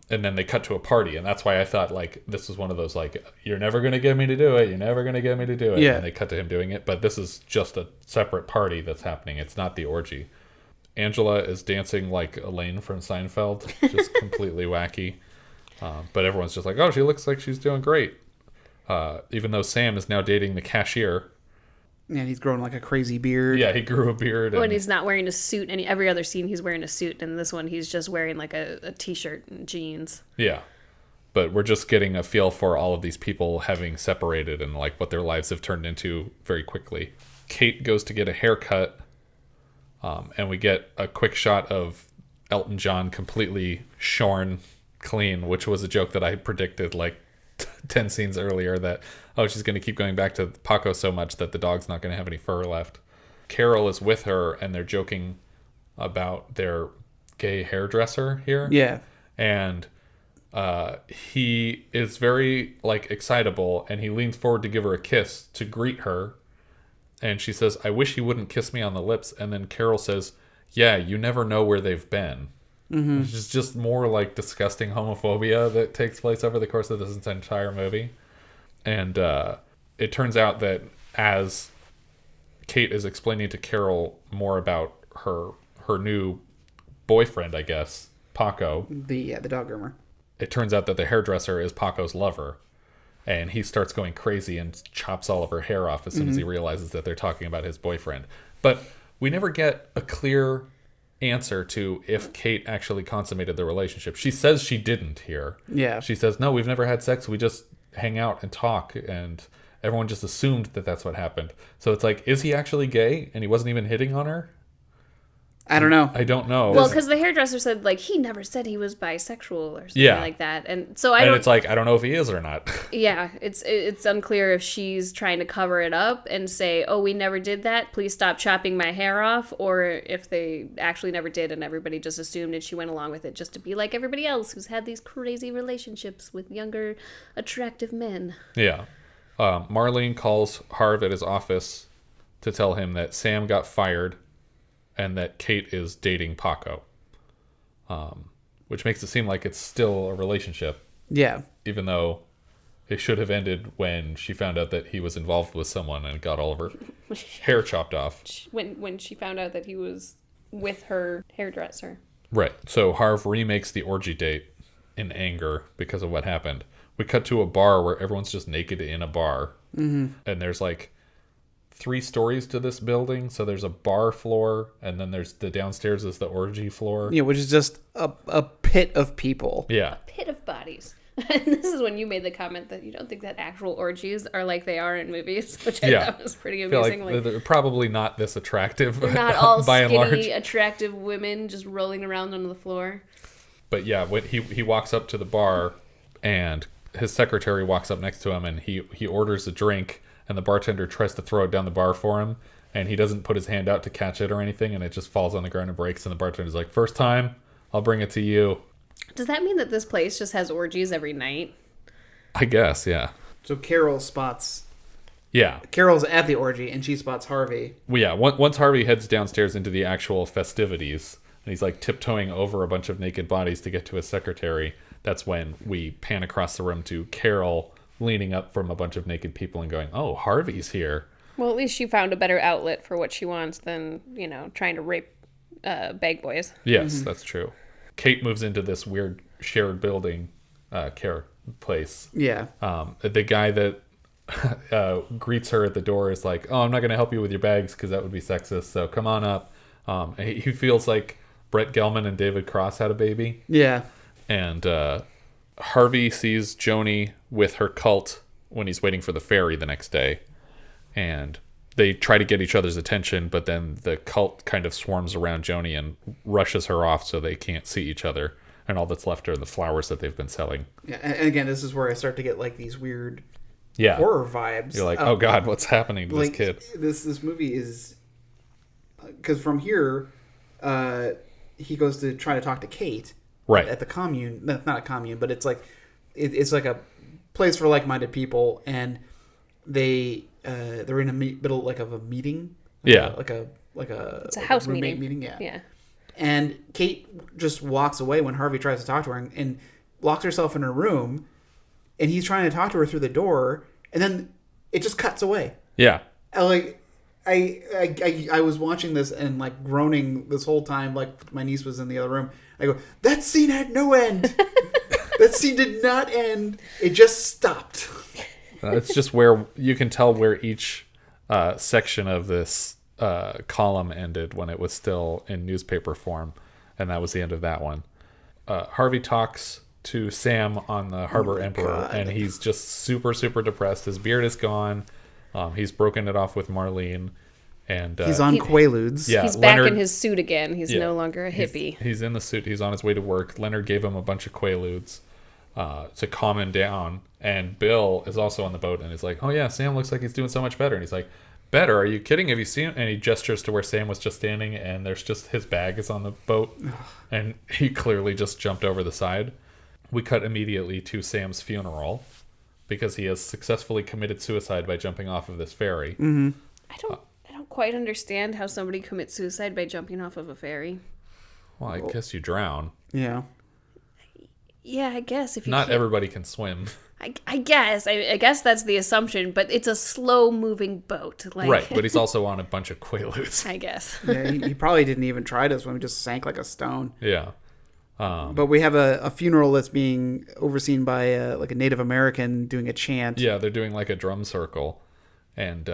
And then they cut to a party, and that's why I thought, like, this was one of those, like, you're never going to get me to do it. You're never going to get me to do it. Yeah. And they cut to him doing it. But this is just a separate party that's happening. It's not the orgy. Angela is dancing like Elaine from Seinfeld, just completely wacky. But everyone's just like, oh, she looks like she's doing great. Even though Sam is now dating the cashier. And he's growing like a crazy beard. Yeah, he grew a beard. When he's not wearing a suit. And every other scene he's wearing a suit. And this one he's just wearing like a t-shirt and jeans. Yeah. But we're just getting a feel for all of these people having separated and like what their lives have turned into very quickly. Kate goes to get a haircut. And we get a quick shot of Elton John completely shorn clean, which was a joke that I predicted like 10 scenes earlier that, oh, she's going to keep going back to Paco so much that the dog's not going to have any fur left. Carol is with her, and they're joking about their gay hairdresser here. Yeah. And he is very, like, excitable, and he leans forward to give her a kiss to greet her. And she says, I wish he wouldn't kiss me on the lips. And then Carol says, yeah, you never know where they've been. Mm-hmm. Which is just more like disgusting homophobia that takes place over the course of this entire movie. And it turns out that as Kate is explaining to Carol more about her new boyfriend, I guess, Paco. The dog groomer. It turns out that the hairdresser is Paco's lover. And he starts going crazy and chops all of her hair off as soon as he realizes that they're talking about his boyfriend. But we never get a clear answer to if Kate actually consummated the relationship. She says she didn't here. Yeah. She says, no, we've never had sex. We just hang out and talk. And everyone just assumed that that's what happened. So it's like, is he actually gay? And he wasn't even hitting on her? I don't know. I don't know. Well, because the hairdresser said, like, he never said he was bisexual or something like that. And so I don't... it's like, I don't know if he is or not. Yeah, it's unclear if she's trying to cover it up and say, oh, we never did that. Please stop chopping my hair off. Or if they actually never did and everybody just assumed and she went along with it just to be like everybody else who's had these crazy relationships with younger, attractive men. Yeah. Marlene calls Harv at his office to tell him that Sam got fired and that Kate is dating Paco, which makes it seem like it's still a relationship. Yeah. Even though it should have ended when she found out that he was involved with someone and got all of her hair chopped off. When she found out that he was with her hairdresser. Right. So Harv remakes the orgy date in anger because of what happened. We cut to a bar where everyone's just naked in a bar. Mm-hmm. And there's like 3 stories to this building. So there's a bar floor, and then there's the downstairs is the orgy floor. Yeah, which is just a pit of people. Yeah. A pit of bodies. And this is when you made the comment that you don't think that actual orgies are like they are in movies, which I thought was pretty amusing. Like they're probably not this attractive. They're not all by skinny, and large. attractive women just rolling around on the floor. But yeah, when he walks up to the bar, and his secretary walks up next to him, and he orders a drink, and the bartender tries to throw it down the bar for him, and he doesn't put his hand out to catch it or anything, and it just falls on the ground and breaks, and the bartender's like, first time, I'll bring it to you. Does that mean that this place just has orgies every night? I guess, yeah. So Carol spots... Yeah. Carol's at the orgy, and she spots Harvey. Well, yeah, once Harvey heads downstairs into the actual festivities, and he's like tiptoeing over a bunch of naked bodies to get to his secretary, that's when we pan across the room to Carol leaning up from a bunch of naked people and going, oh, Harvey's here. Well, at least she found a better outlet for what she wants than, trying to rape bag boys. Yes, that's true. Kate moves into this weird shared building care place. Yeah. The guy that greets her at the door is like, oh, I'm not going to help you with your bags because that would be sexist, so come on up. He feels like Brett Gelman and David Cross had a baby. Yeah. And Harvey sees Joni with her cult when he's waiting for the ferry the next day. And they try to get each other's attention, but then the cult kind of swarms around Joni and rushes her off so they can't see each other. And all that's left are the flowers that they've been selling. Yeah, and again, this is where I start to get like these weird horror vibes. You're like, oh God, what's happening to this kid? This movie is... Because from here, he goes to try to talk to Kate. Right. At the commune. Not a commune, but it's like... It's like a place for like-minded people, and they're in a middle of a meeting. Like a it's a house meeting. Yeah. And Kate just walks away when Harvey tries to talk to her and locks herself in her room, and he's trying to talk to her through the door, and then it just cuts away. Yeah. I was watching this and like groaning this whole time, like my niece was in the other room. I go, that scene had no end. That scene did not end. It just stopped. It's just where you can tell where each section of this column ended when it was still in newspaper form, and that was the end of that one. Harvey talks to Sam on the Harbor Emperor, and he's just super, super depressed. His beard is gone. He's broken it off with Marlene. And he's on Quaaludes. Yeah, he's back in his suit again. He's no longer a hippie. He's in the suit. He's on his way to work. Leonard gave him a bunch of Quaaludes to calm him down. And Bill is also on the boat, and he's like, oh yeah, Sam looks like he's doing so much better. And he's like, better? Are you kidding? Have you seen? And he gestures to where Sam was just standing, and there's just his bag is on the boat, and he clearly just jumped over the side. We cut immediately to Sam's funeral because he has successfully committed suicide by jumping off of this ferry. Mm-hmm. I don't quite understand how somebody commits suicide by jumping off of a ferry. Well, I guess you drown. Yeah. Yeah, I guess if you not everybody can swim. I guess. I guess that's the assumption, but it's a slow-moving boat. Right, but he's also on a bunch of Quaaludes. I guess. Yeah, he probably didn't even try to swim. He just sank like a stone. Yeah. But we have a funeral that's being overseen by like a Native American doing a chant. Yeah, they're doing like a drum circle. And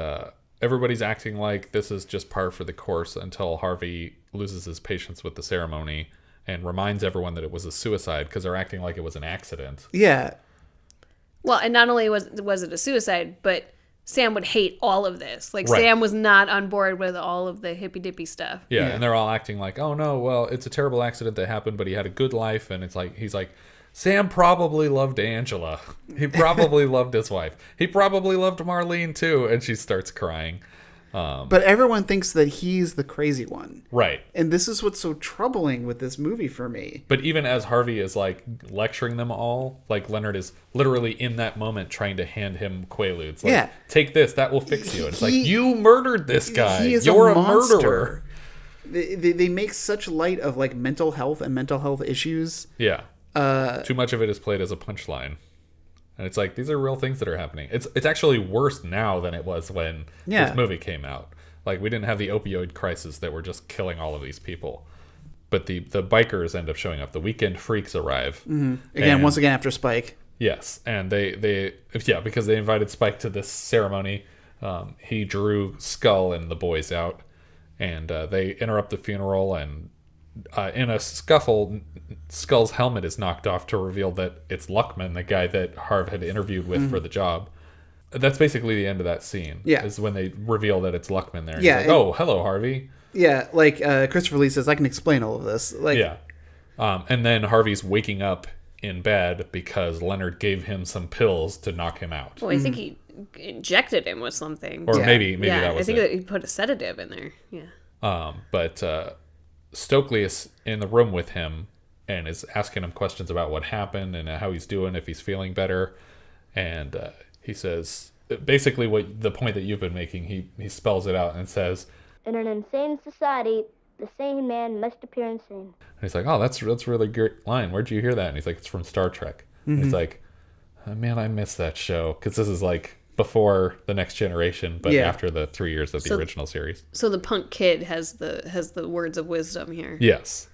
everybody's acting like this is just par for the course until Harvey loses his patience with the ceremony and reminds everyone that it was a suicide because they're acting like it was an accident. Yeah. Well, and not only was it a suicide, but Sam would hate all of this. Like, right. Sam was not on board with all of the hippy-dippy stuff. Yeah, and they're all acting like, oh no, well, it's a terrible accident that happened, but he had a good life. And it's like, he's like, Sam probably loved Angela. He probably loved his wife. He probably loved Marlene too. And she starts crying. But everyone thinks that he's the crazy one. Right. And this is what's so troubling with this movie for me. But even as Harvey is like lecturing them all, like Leonard is literally in that moment trying to hand him Quaaludes. Like, yeah. Take this, that will fix you. And it's like, you murdered this guy. You're a murderer. They make such light of like mental health and mental health issues. Yeah. Too much of it is played as a punchline. And it's like, these are real things that are happening. It's actually worse now than it was when this movie came out. Like, we didn't have the opioid crisis that were just killing all of these people. But the bikers end up showing up. The weekend freaks arrive. Mm-hmm. Once again after Spike. Yes. And they because they invited Spike to this ceremony. He drew Skull and the boys out. And they interrupt the funeral, and in a scuffle, Skull's helmet is knocked off to reveal that it's Luckman, the guy that Harv had interviewed with for the job. That's basically the end of that scene. Yeah. Is when they reveal that it's Luckman there. Yeah. He's like, oh, hello, Harvey. Yeah, like Christopher Lee says, I can explain all of this. Like, yeah. And then Harvey's waking up in bed because Leonard gave him some pills to knock him out. Well, I think he injected him with something. Or maybe that was I think it. that he put a sedative in there. Yeah. But Stokely is in the room with him and is asking him questions about what happened and how he's doing, if he's feeling better. And he says, basically what the point that you've been making, he spells it out and says, in an insane society, the sane man must appear insane. And he's like, oh, that's a really great line. Where'd you hear that? And he's like, it's from Star Trek. Mm-hmm. And he's like, oh, man, I miss that show. Because this is like before The Next Generation, but after the 3 years of the original series. So the punk kid has the words of wisdom here. Yes.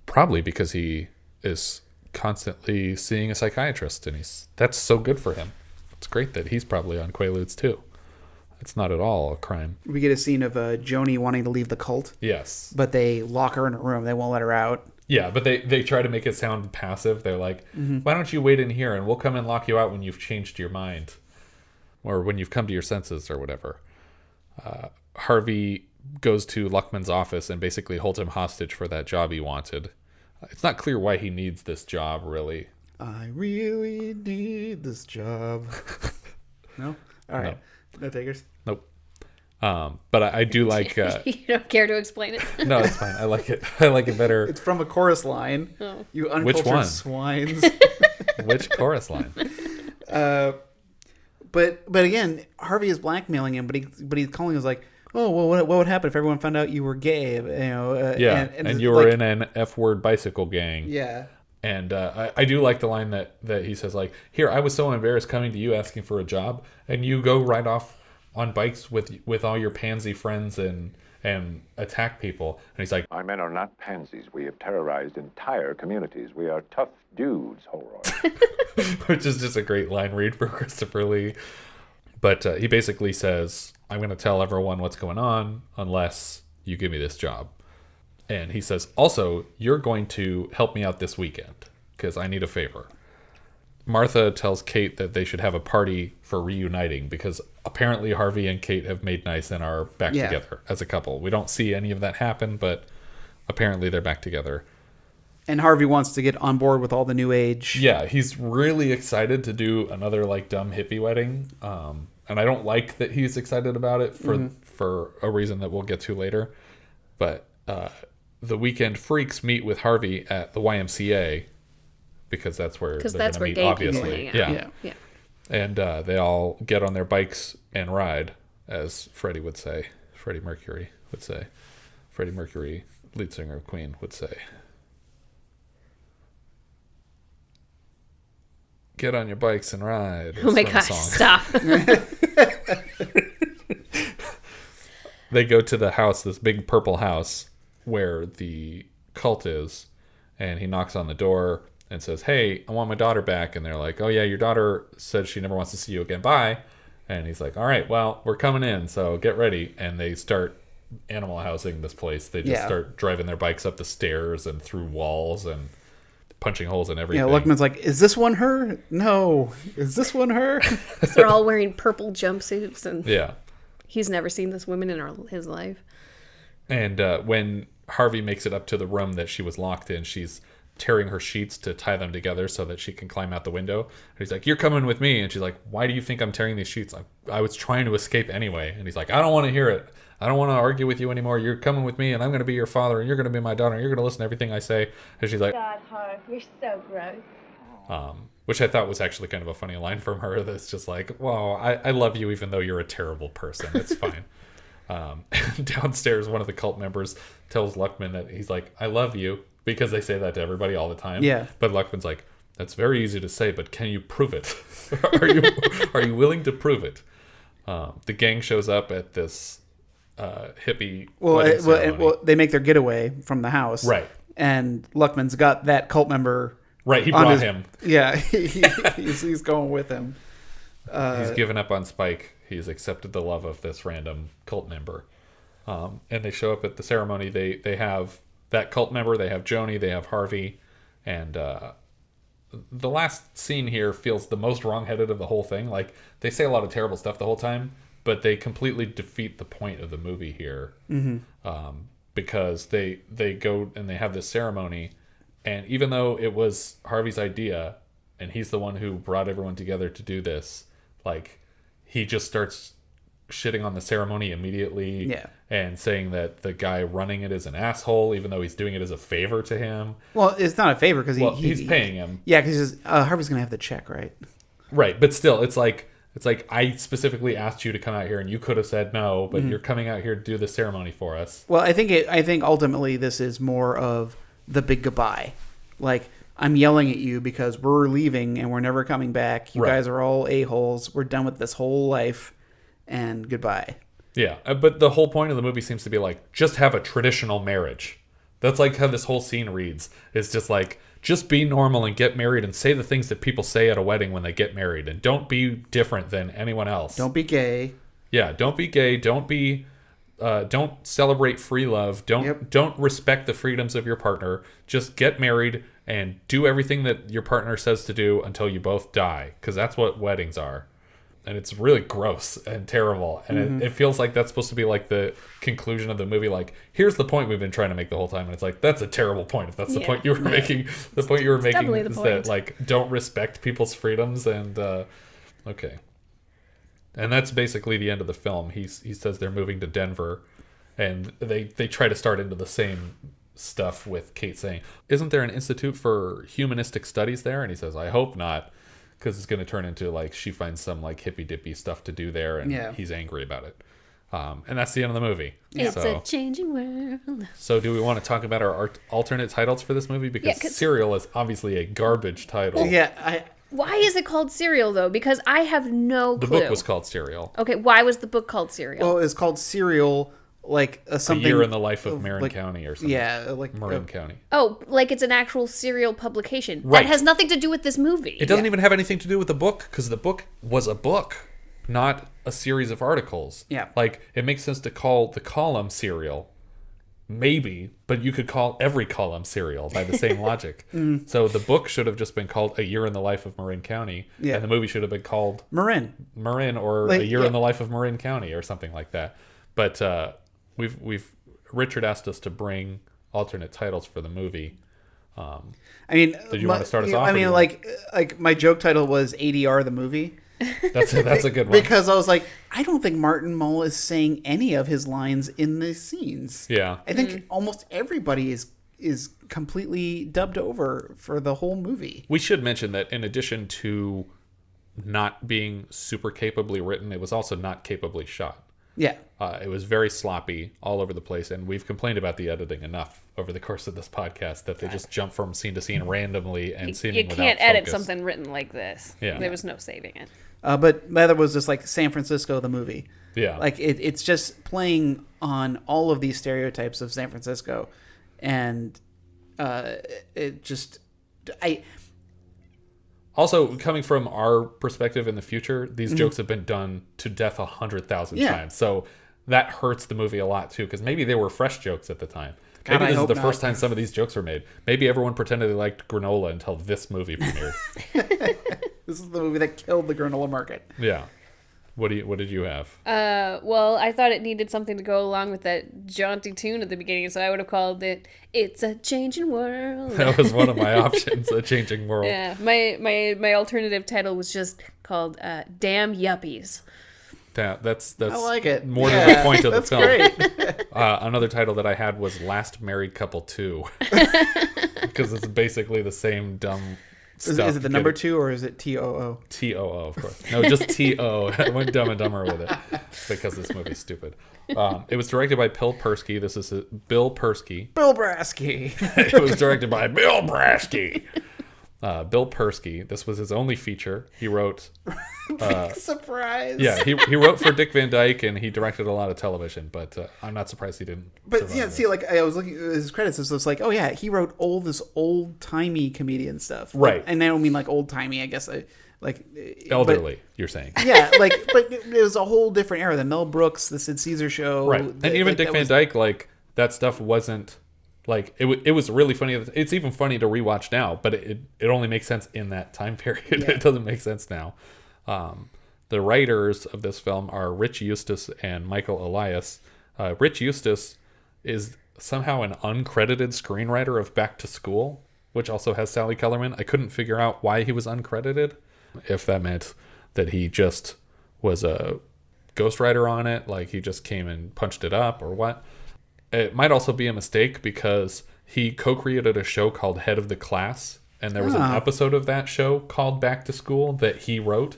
Probably because he is constantly seeing a psychiatrist, and that's so good for him. It's great that he's probably on Quaaludes too. It's not at all a crime. We get a scene of Joni wanting to leave the cult. Yes. But they lock her in a room. They won't let her out. Yeah, but they try to make it sound passive. They're like, why don't you wait in here and we'll come and lock you out when you've changed your mind. Or when you've come to your senses or whatever. Harvey goes to Luckman's office and basically holds him hostage for that job he wanted. It's not clear why he needs this job, really. I really need this job. No? All right. No takers? Nope. But I do like... You don't care to explain it? No, it's fine. I like it. I like it better. It's from a chorus line. Oh. You uncultured swines. Which chorus line? But again, Harvey is blackmailing him, but he's calling us like, oh, well, what would happen if everyone found out you were gay? You know, and you were in an F-word bicycle gang. Yeah. And I do like the line that he says, like, here, I was so embarrassed coming to you asking for a job, and you go right off on bikes with all your pansy friends and attack people. And he's like, our men are not pansies. We have terrorized entire communities. We are tough dudes, Holroyd. Which is just a great line read for Christopher Lee. But he basically says, I'm going to tell everyone what's going on unless you give me this job. And he says, also, you're going to help me out this weekend because I need a favor. Martha tells Kate that they should have a party for reuniting because apparently Harvey and Kate have made nice and are back together as a couple. We don't see any of that happen, but apparently they're back together. And Harvey wants to get on board with all the new age. Yeah, he's really excited to do another like dumb hippie wedding. And I don't like that he's excited about it for a reason that we'll get to later. But the weekend freaks meet with Harvey at the YMCA because that's where they're going to meet, obviously. Yeah. And they all get on their bikes and ride, as Freddie would say. Freddie Mercury would say. Freddie Mercury, lead singer of Queen, would say. Get on your bikes and ride. Oh my gosh, stop. They go to the house, this big purple house where the cult is, and he knocks on the door and says, hey, I want my daughter back. And they're like, oh yeah, your daughter said she never wants to see you again. Bye. And he's like, all right, well, we're coming in, so get ready. And they start animal housing this place. They just start driving their bikes up the stairs and through walls and punching holes in everything. Yeah, Luckman's like, is this one her? No. Is this one her? They're all wearing purple jumpsuits, and yeah, he's never seen this woman in his life. And when Harvey makes it up to the room that she was locked in, she's tearing her sheets to tie them together so that she can climb out the window. And he's like, you're coming with me. And she's like, why do you think I'm tearing these sheets? I was trying to escape anyway. And he's like, I don't want to hear it. I don't want to argue with you anymore. You're coming with me, and I'm going to be your father, and you're going to be my daughter, and you're going to listen to everything I say. And she's like, God, Harv, you're so gross. Which I thought was actually kind of a funny line from her. That's just like, well, I love you even though you're a terrible person. It's fine. Downstairs, one of the cult members tells Luckman that he's like, I love you, because they say that to everybody all the time. Yeah. But Luckman's like, that's very easy to say, but can you prove it? Are you willing to prove it? The gang shows up at this hippie wedding ceremony. Well, they make their getaway from the house. Right. And Luckman's got that cult member. Right, he brought him. Yeah, he's going with him. He's given up on Spike. He's accepted the love of this random cult member. And they show up at the ceremony. They have that cult member, they have Joni, they have Harvey, and the last scene here feels the most wrongheaded of the whole thing. Like, they say a lot of terrible stuff the whole time, but they completely defeat the point of the movie here. Because they go and they have this ceremony, and even though it was Harvey's idea and he's the one who brought everyone together to do this, like, he just starts shitting on the ceremony immediately and saying that the guy running it is an asshole, even though he's doing it as a favor to him. Well, it's not a favor because he's paying him. Yeah, because Harvey's gonna have the check, right? Right, but still, it's like I specifically asked you to come out here, and you could have said no, but you're coming out here to do the ceremony for us. Well, I think ultimately this is more of the big goodbye. Like, I'm yelling at you because we're leaving and we're never coming back. You guys are all a-holes. We're done with this whole life, and goodbye. Yeah, but the whole point of the movie seems to be like, just have a traditional marriage. That's like how this whole scene reads. It's just like, just be normal and get married and say the things that people say at a wedding when they get married, and don't be different than anyone else. Don't be gay. Yeah, don't be gay. Don't celebrate free love. Don't respect the freedoms of your partner. Just get married and do everything that your partner says to do until you both die, because that's what weddings are. And it's really gross and terrible. And it feels like that's supposed to be like the conclusion of the movie. Like, here's the point we've been trying to make the whole time. And it's like, that's a terrible point. If that's the point you were making, the point you were making is that, like, don't respect people's freedoms. And, okay. And that's basically the end of the film. He says they're moving to Denver, and they try to start into the same stuff with Kate saying, isn't there an Institute for Humanistic Studies there? And he says, I hope not, because it's going to turn into like she finds some like hippy dippy stuff to do there, and he's angry about it. And that's the end of the movie. It's a changing world. So do we want to talk about our alternate titles for this movie? Because Serial is obviously a garbage title. Why is it called Serial, though? Because I have no clue. The book was called Serial. Okay, why was the book called Serial? Well, it's called Serial, like something... A Year in the Life of Marin County or something. Yeah, like... Marin County. Oh, like it's an actual serial publication. Right. That has nothing to do with this movie. It doesn't even have anything to do with the book, because the book was a book, not a series of articles. Yeah. Like, it makes sense to call the column Serial, maybe, but you could call every column Serial by the same logic. So the book should have just been called A Year in the Life of Marin County, and the movie should have been called Marin, or like, A Year in the Life of Marin County, or something like that. But Richard asked us to bring alternate titles for the movie. I mean, did you want to start us off? I mean, like my joke title was ADR the movie. That's a good one. Because I was like, I don't think Martin Mull is saying any of his lines in the scenes. Yeah. I think almost everybody is completely dubbed over for the whole movie. We should mention that in addition to not being super capably written, it was also not capably shot. Yeah. It was very sloppy all over the place, and we've complained about the editing enough over the course of this podcast that they just jump from scene to scene randomly and seeming without focus. You can't edit something written like this. Yeah. There was no saving it. But that was just like San Francisco, the movie. Yeah. Like it's just playing on all of these stereotypes of San Francisco. And it just... Also, coming from our perspective in the future, these jokes have been done to death 100,000 times. So that hurts the movie a lot, too, because maybe they were fresh jokes at the time. Maybe this is the first time some of these jokes were made. Maybe everyone pretended they liked granola until this movie premiered. This is the movie that killed the granola market. Yeah. What did you have? Well, I thought it needed something to go along with that jaunty tune at the beginning, so I would have called it "It's a Changing World." That was one of my options, A Changing World. Yeah, my alternative title was just called "Damn Yuppies." That's I like it. More to the point of the film. Great. Another title that I had was Last Married Couple 2. Because it's basically the same dumb stuff. Is it the number 2 or is it TOO? TOO, of course. No, just TO. I went Dumb and Dumber with it because this movie's stupid. It was directed by Bill Persky. This is Bill Persky. Bill Brasky. It was directed by Bill Brasky. Bill Persky. This was his only feature. He wrote... Big surprise. Yeah, he wrote for Dick Van Dyke and he directed a lot of television, but I'm not surprised he didn't. But yeah, see, like I was looking at his credits, so it's like, oh yeah, he wrote all this old-timey comedian stuff. Right. And I don't mean like old-timey, I guess. Like elderly, you're saying. Yeah, but it was a whole different era. The Mel Brooks, the Sid Caesar show. Right. And even Dick Van Dyke, like, that stuff wasn't... Like, it was really funny. It's even funny to rewatch now, but it only makes sense in that time period. Yeah. It doesn't make sense now. The writers of this film are Rich Eustis and Michael Elias. Rich Eustis is somehow an uncredited screenwriter of Back to School, which also has Sally Kellerman. I couldn't figure out why he was uncredited, if that meant that he just was a ghostwriter on it, like he just came and punched it up or what. It might also be a mistake because he co-created a show called Head of the Class, and there was an episode of that show called Back to School that he wrote.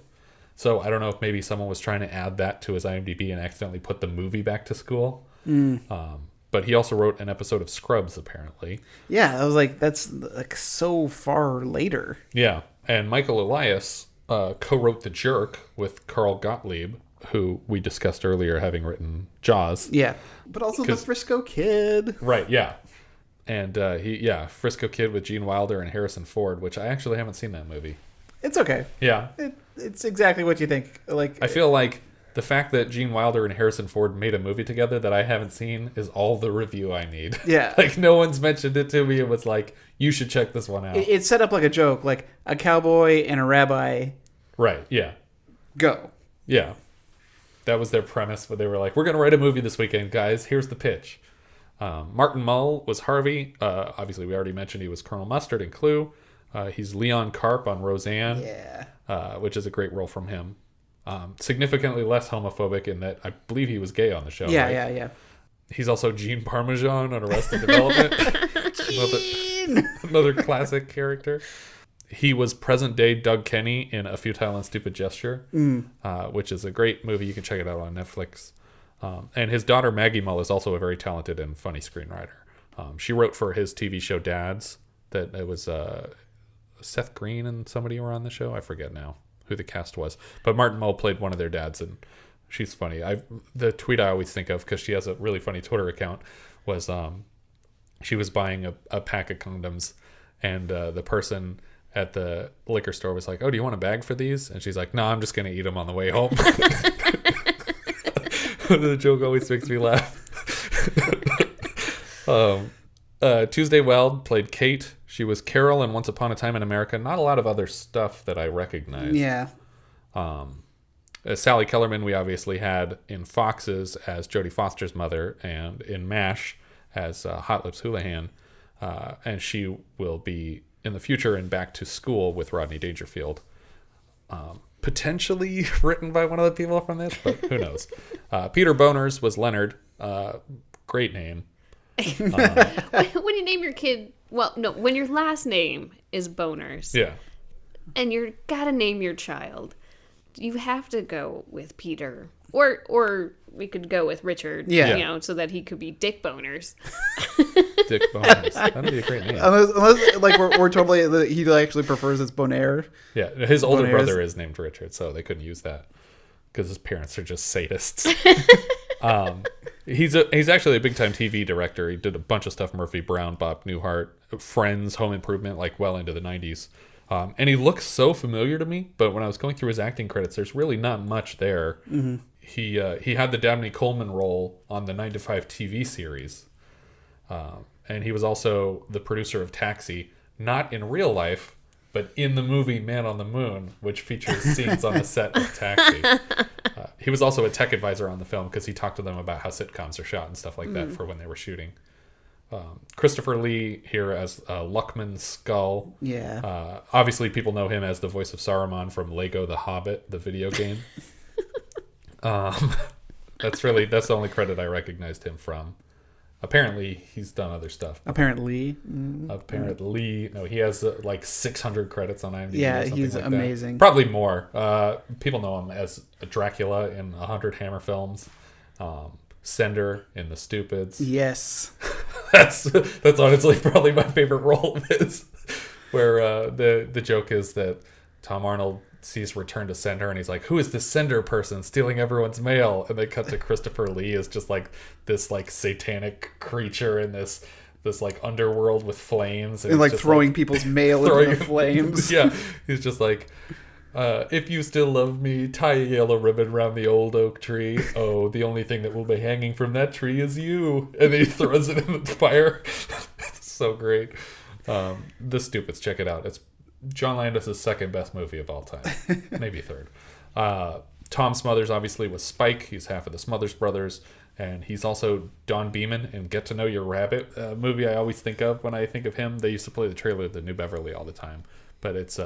So I don't know if maybe someone was trying to add that to his IMDb and accidentally put the movie Back to School. But he also wrote an episode of Scrubs, apparently. Yeah, I was like, that's like so far later. Yeah, and Michael Elias co-wrote The Jerk with Carl Gottlieb, who we discussed earlier having written Jaws. Yeah, but also The Frisco Kid. Right, yeah. And Frisco Kid with Gene Wilder and Harrison Ford, which I actually haven't seen that movie. It's okay. Yeah. It's exactly what you think. Like, I feel like the fact that Gene Wilder and Harrison Ford made a movie together that I haven't seen is all the review I need. Yeah. Like, no one's mentioned it to me. It was like, you should check this one out. It's set up like a joke, like a cowboy and a rabbi. Right, yeah. Go. Yeah. That was their premise, but they were like, we're going to write a movie this weekend, guys. Here's the pitch. Martin Mull was Harvey. Obviously, we already mentioned he was Colonel Mustard in Clue. He's Leon Karp on Roseanne, which is a great role from him. Significantly less homophobic in that I believe he was gay on the show. Yeah, right? yeah. He's also Gene Parmesan on Arrested Development. another classic character. He was present-day Doug Kenny in A Futile and Stupid Gesture, which is a great movie. You can check it out on Netflix. And his daughter Maggie Mull is also a very talented and funny screenwriter. She wrote for his TV show Dads. That it was Seth Green and somebody were on the show. I forget now who the cast was. But Martin Mull played one of their dads, and she's funny. The tweet I always think of, because she has a really funny Twitter account, was she was buying a pack of condoms, and the person at the liquor store was like, "Oh, do you want a bag for these?" And she's like, "No, I'm just going to eat them on the way home." The joke always makes me laugh. Tuesday Weld played Kate. She was Carol in Once Upon a Time in America. Not a lot of other stuff that I recognize. Yeah. Sally Kellerman we obviously had in Foxes as Jodie Foster's mother, and in MASH as Hot Lips Houlihan. And she will be in the future in Back to School with Rodney Dangerfield. Potentially written by one of the people from this, but who knows. Peter Bonerz was Leonard. Great name. When you name your kid, well, no, when your last name is Bonerz. Yeah. And you're gotta name your child, you have to go with Peter. Or we could go with Richard, yeah. You know, so that he could be Dick Bonerz. Dick Bonerz. That'd be a great name. Unless like, we're totally, he actually prefers it's Bonaire. Yeah, his older brother is named Richard, so they couldn't use that because his parents are just sadists. He's actually a big-time TV director. He did a bunch of stuff, Murphy Brown, Bob Newhart, Friends, Home Improvement, like well into the 90s. And he looks so familiar to me, but when I was going through his acting credits, there's really not much there. Mm-hmm. He had the Dabney Coleman role on the 9 to 5 TV series. And he was also the producer of Taxi, not in real life, but in the movie Man on the Moon, which features scenes on the set of Taxi. He was also a tech advisor on the film because he talked to them about how sitcoms are shot and stuff like that for when they were shooting. Christopher Lee here as Luckman Skull. Yeah. Obviously, people know him as the voice of Saruman from Lego The Hobbit, the video game. That's the only credit I recognized him from. Apparently, he's done other stuff. Apparently. No, he has like 600 credits on IMDb. Yeah, or something he's like amazing. That. Probably more. People know him as Dracula in 100 Hammer films. Sender in The Stupids. Yes. That's honestly probably my favorite role of his. Where the joke is that Tom Arnold sees Return to Sender and he's like, "Who is this Sender person stealing everyone's mail?" And they cut to Christopher Lee as just like this like satanic creature in this like underworld with flames and like throwing people's mail into the flames. Yeah, he's just like, "If you still love me, tie a yellow ribbon around the old oak tree. Oh, the only thing that will be hanging from that tree is you." And then he throws it in the fire. It's so great. The Stupids, check it out. It's John Landis' second best movie of all time. Maybe third. Tom Smothers obviously was Spike. He's half of the Smothers Brothers. And he's also Don Beeman in Get to Know Your Rabbit, movie I always think of when I think of him. They used to play the trailer of the New Beverly all the time. But it's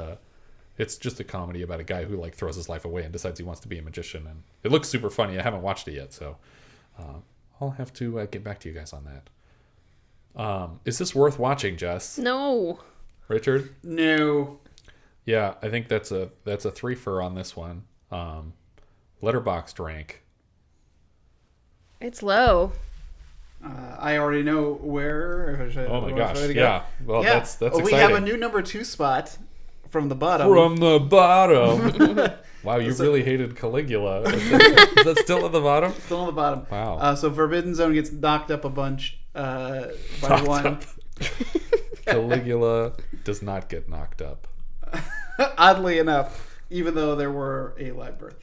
just a comedy about a guy who like throws his life away and decides he wants to be a magician. And it looks super funny. I haven't watched it yet, so I'll have to get back to you guys on that. Is this worth watching, Jess? No. Richard? No. Yeah, I think that's a threefer on this one. Letterboxd rank. It's low. I already know where. Oh my gosh! Yeah. Well, yeah. That's exciting. We have a new number 2 spot from the bottom. From the bottom. Wow, you really hated Caligula. Is that still at the bottom? Still on the bottom. Wow. So Forbidden Zone gets knocked up a bunch by one. Caligula does not get knocked up. Oddly enough, even though there were a live birth.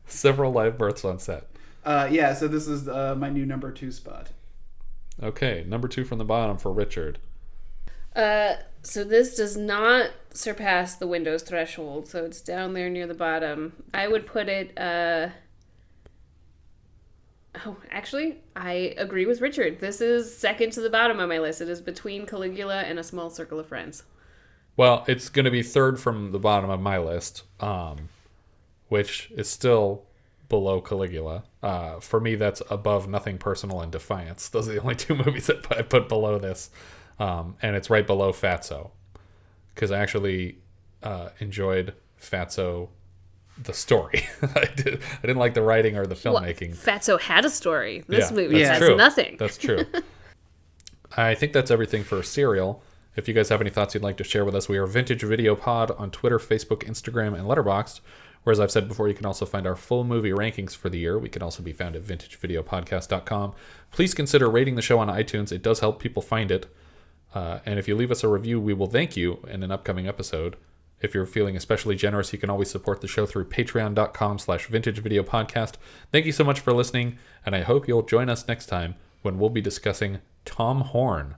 Several live births on set. Yeah, so this is my new number 2 spot. Okay, number 2 from the bottom for Richard. So this does not surpass the Windows threshold, so it's down there near the bottom. I would put it... Oh, actually, I agree with Richard. This is second to the bottom on my list. It is between Caligula and A Small Circle of Friends. Well, it's going to be third from the bottom of my list, which is still below Caligula. For me, that's above Nothing Personal and Defiance. Those are the only two movies that I put below this. And it's right below Fatso. Because I actually enjoyed Fatso, the story. I didn't like the writing or the filmmaking. Fatso had a story. This movie has true. nothing. That's true. I think that's everything for Serial. If you guys have any thoughts you'd like to share with us, we are Vintage Video Pod on Twitter, Facebook, Instagram, and Letterboxd. Where, as I've said before, you can also find our full movie rankings for the year. We can also be found at vintagevideopodcast.com. Please consider rating the show on iTunes. It does help people find it. And if you leave us a review, we will thank you in an upcoming episode. If you're feeling especially generous, you can always support the show through patreon.com/vintagevideopodcast. Thank you so much for listening, and I hope you'll join us next time when we'll be discussing Tom Horne,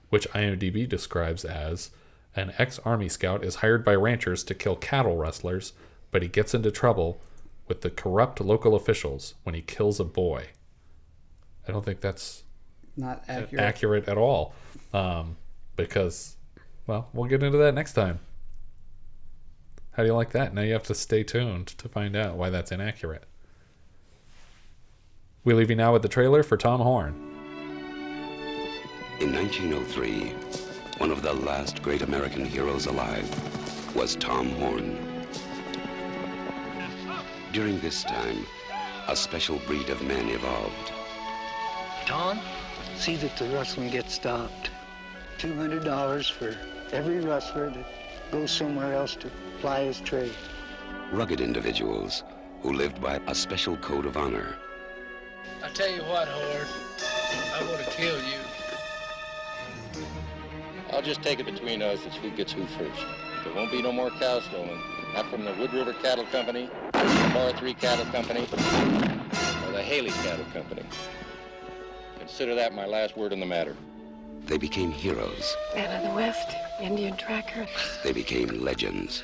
which IMDb describes as an ex-Army scout is hired by ranchers to kill cattle rustlers, but he gets into trouble with the corrupt local officials when he kills a boy. I don't think that's not accurate at all. Because, well, we'll get into that next time. How do you like that? Now you have to stay tuned to find out why that's inaccurate. We leave you now with the trailer for Tom Horne. In 1903, one of the last great American heroes alive was Tom Horne. During this time, a special breed of men evolved. Tom, see that the rustling gets stopped. $200 for every rustler that goes somewhere else to ply his trade. Rugged individuals who lived by a special code of honor. I tell you what, Horne, I want to kill you. I'll just take it between us as who gets who first. There won't be no more cow stolen. Not from the Wood River Cattle Company, the Bar 3 Cattle Company, or the Haley Cattle Company. Consider that my last word on the matter. They became heroes. Man of the West, Indian tracker. They became legends.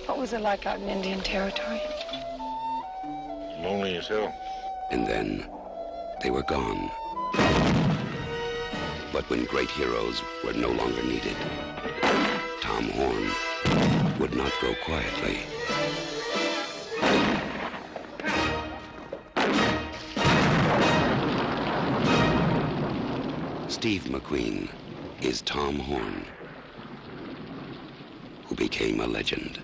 What was it like out in Indian Territory? Lonely as hell. And then they were gone. But when great heroes were no longer needed, Tom Horne would not go quietly. Steve McQueen is Tom Horne, who became a legend.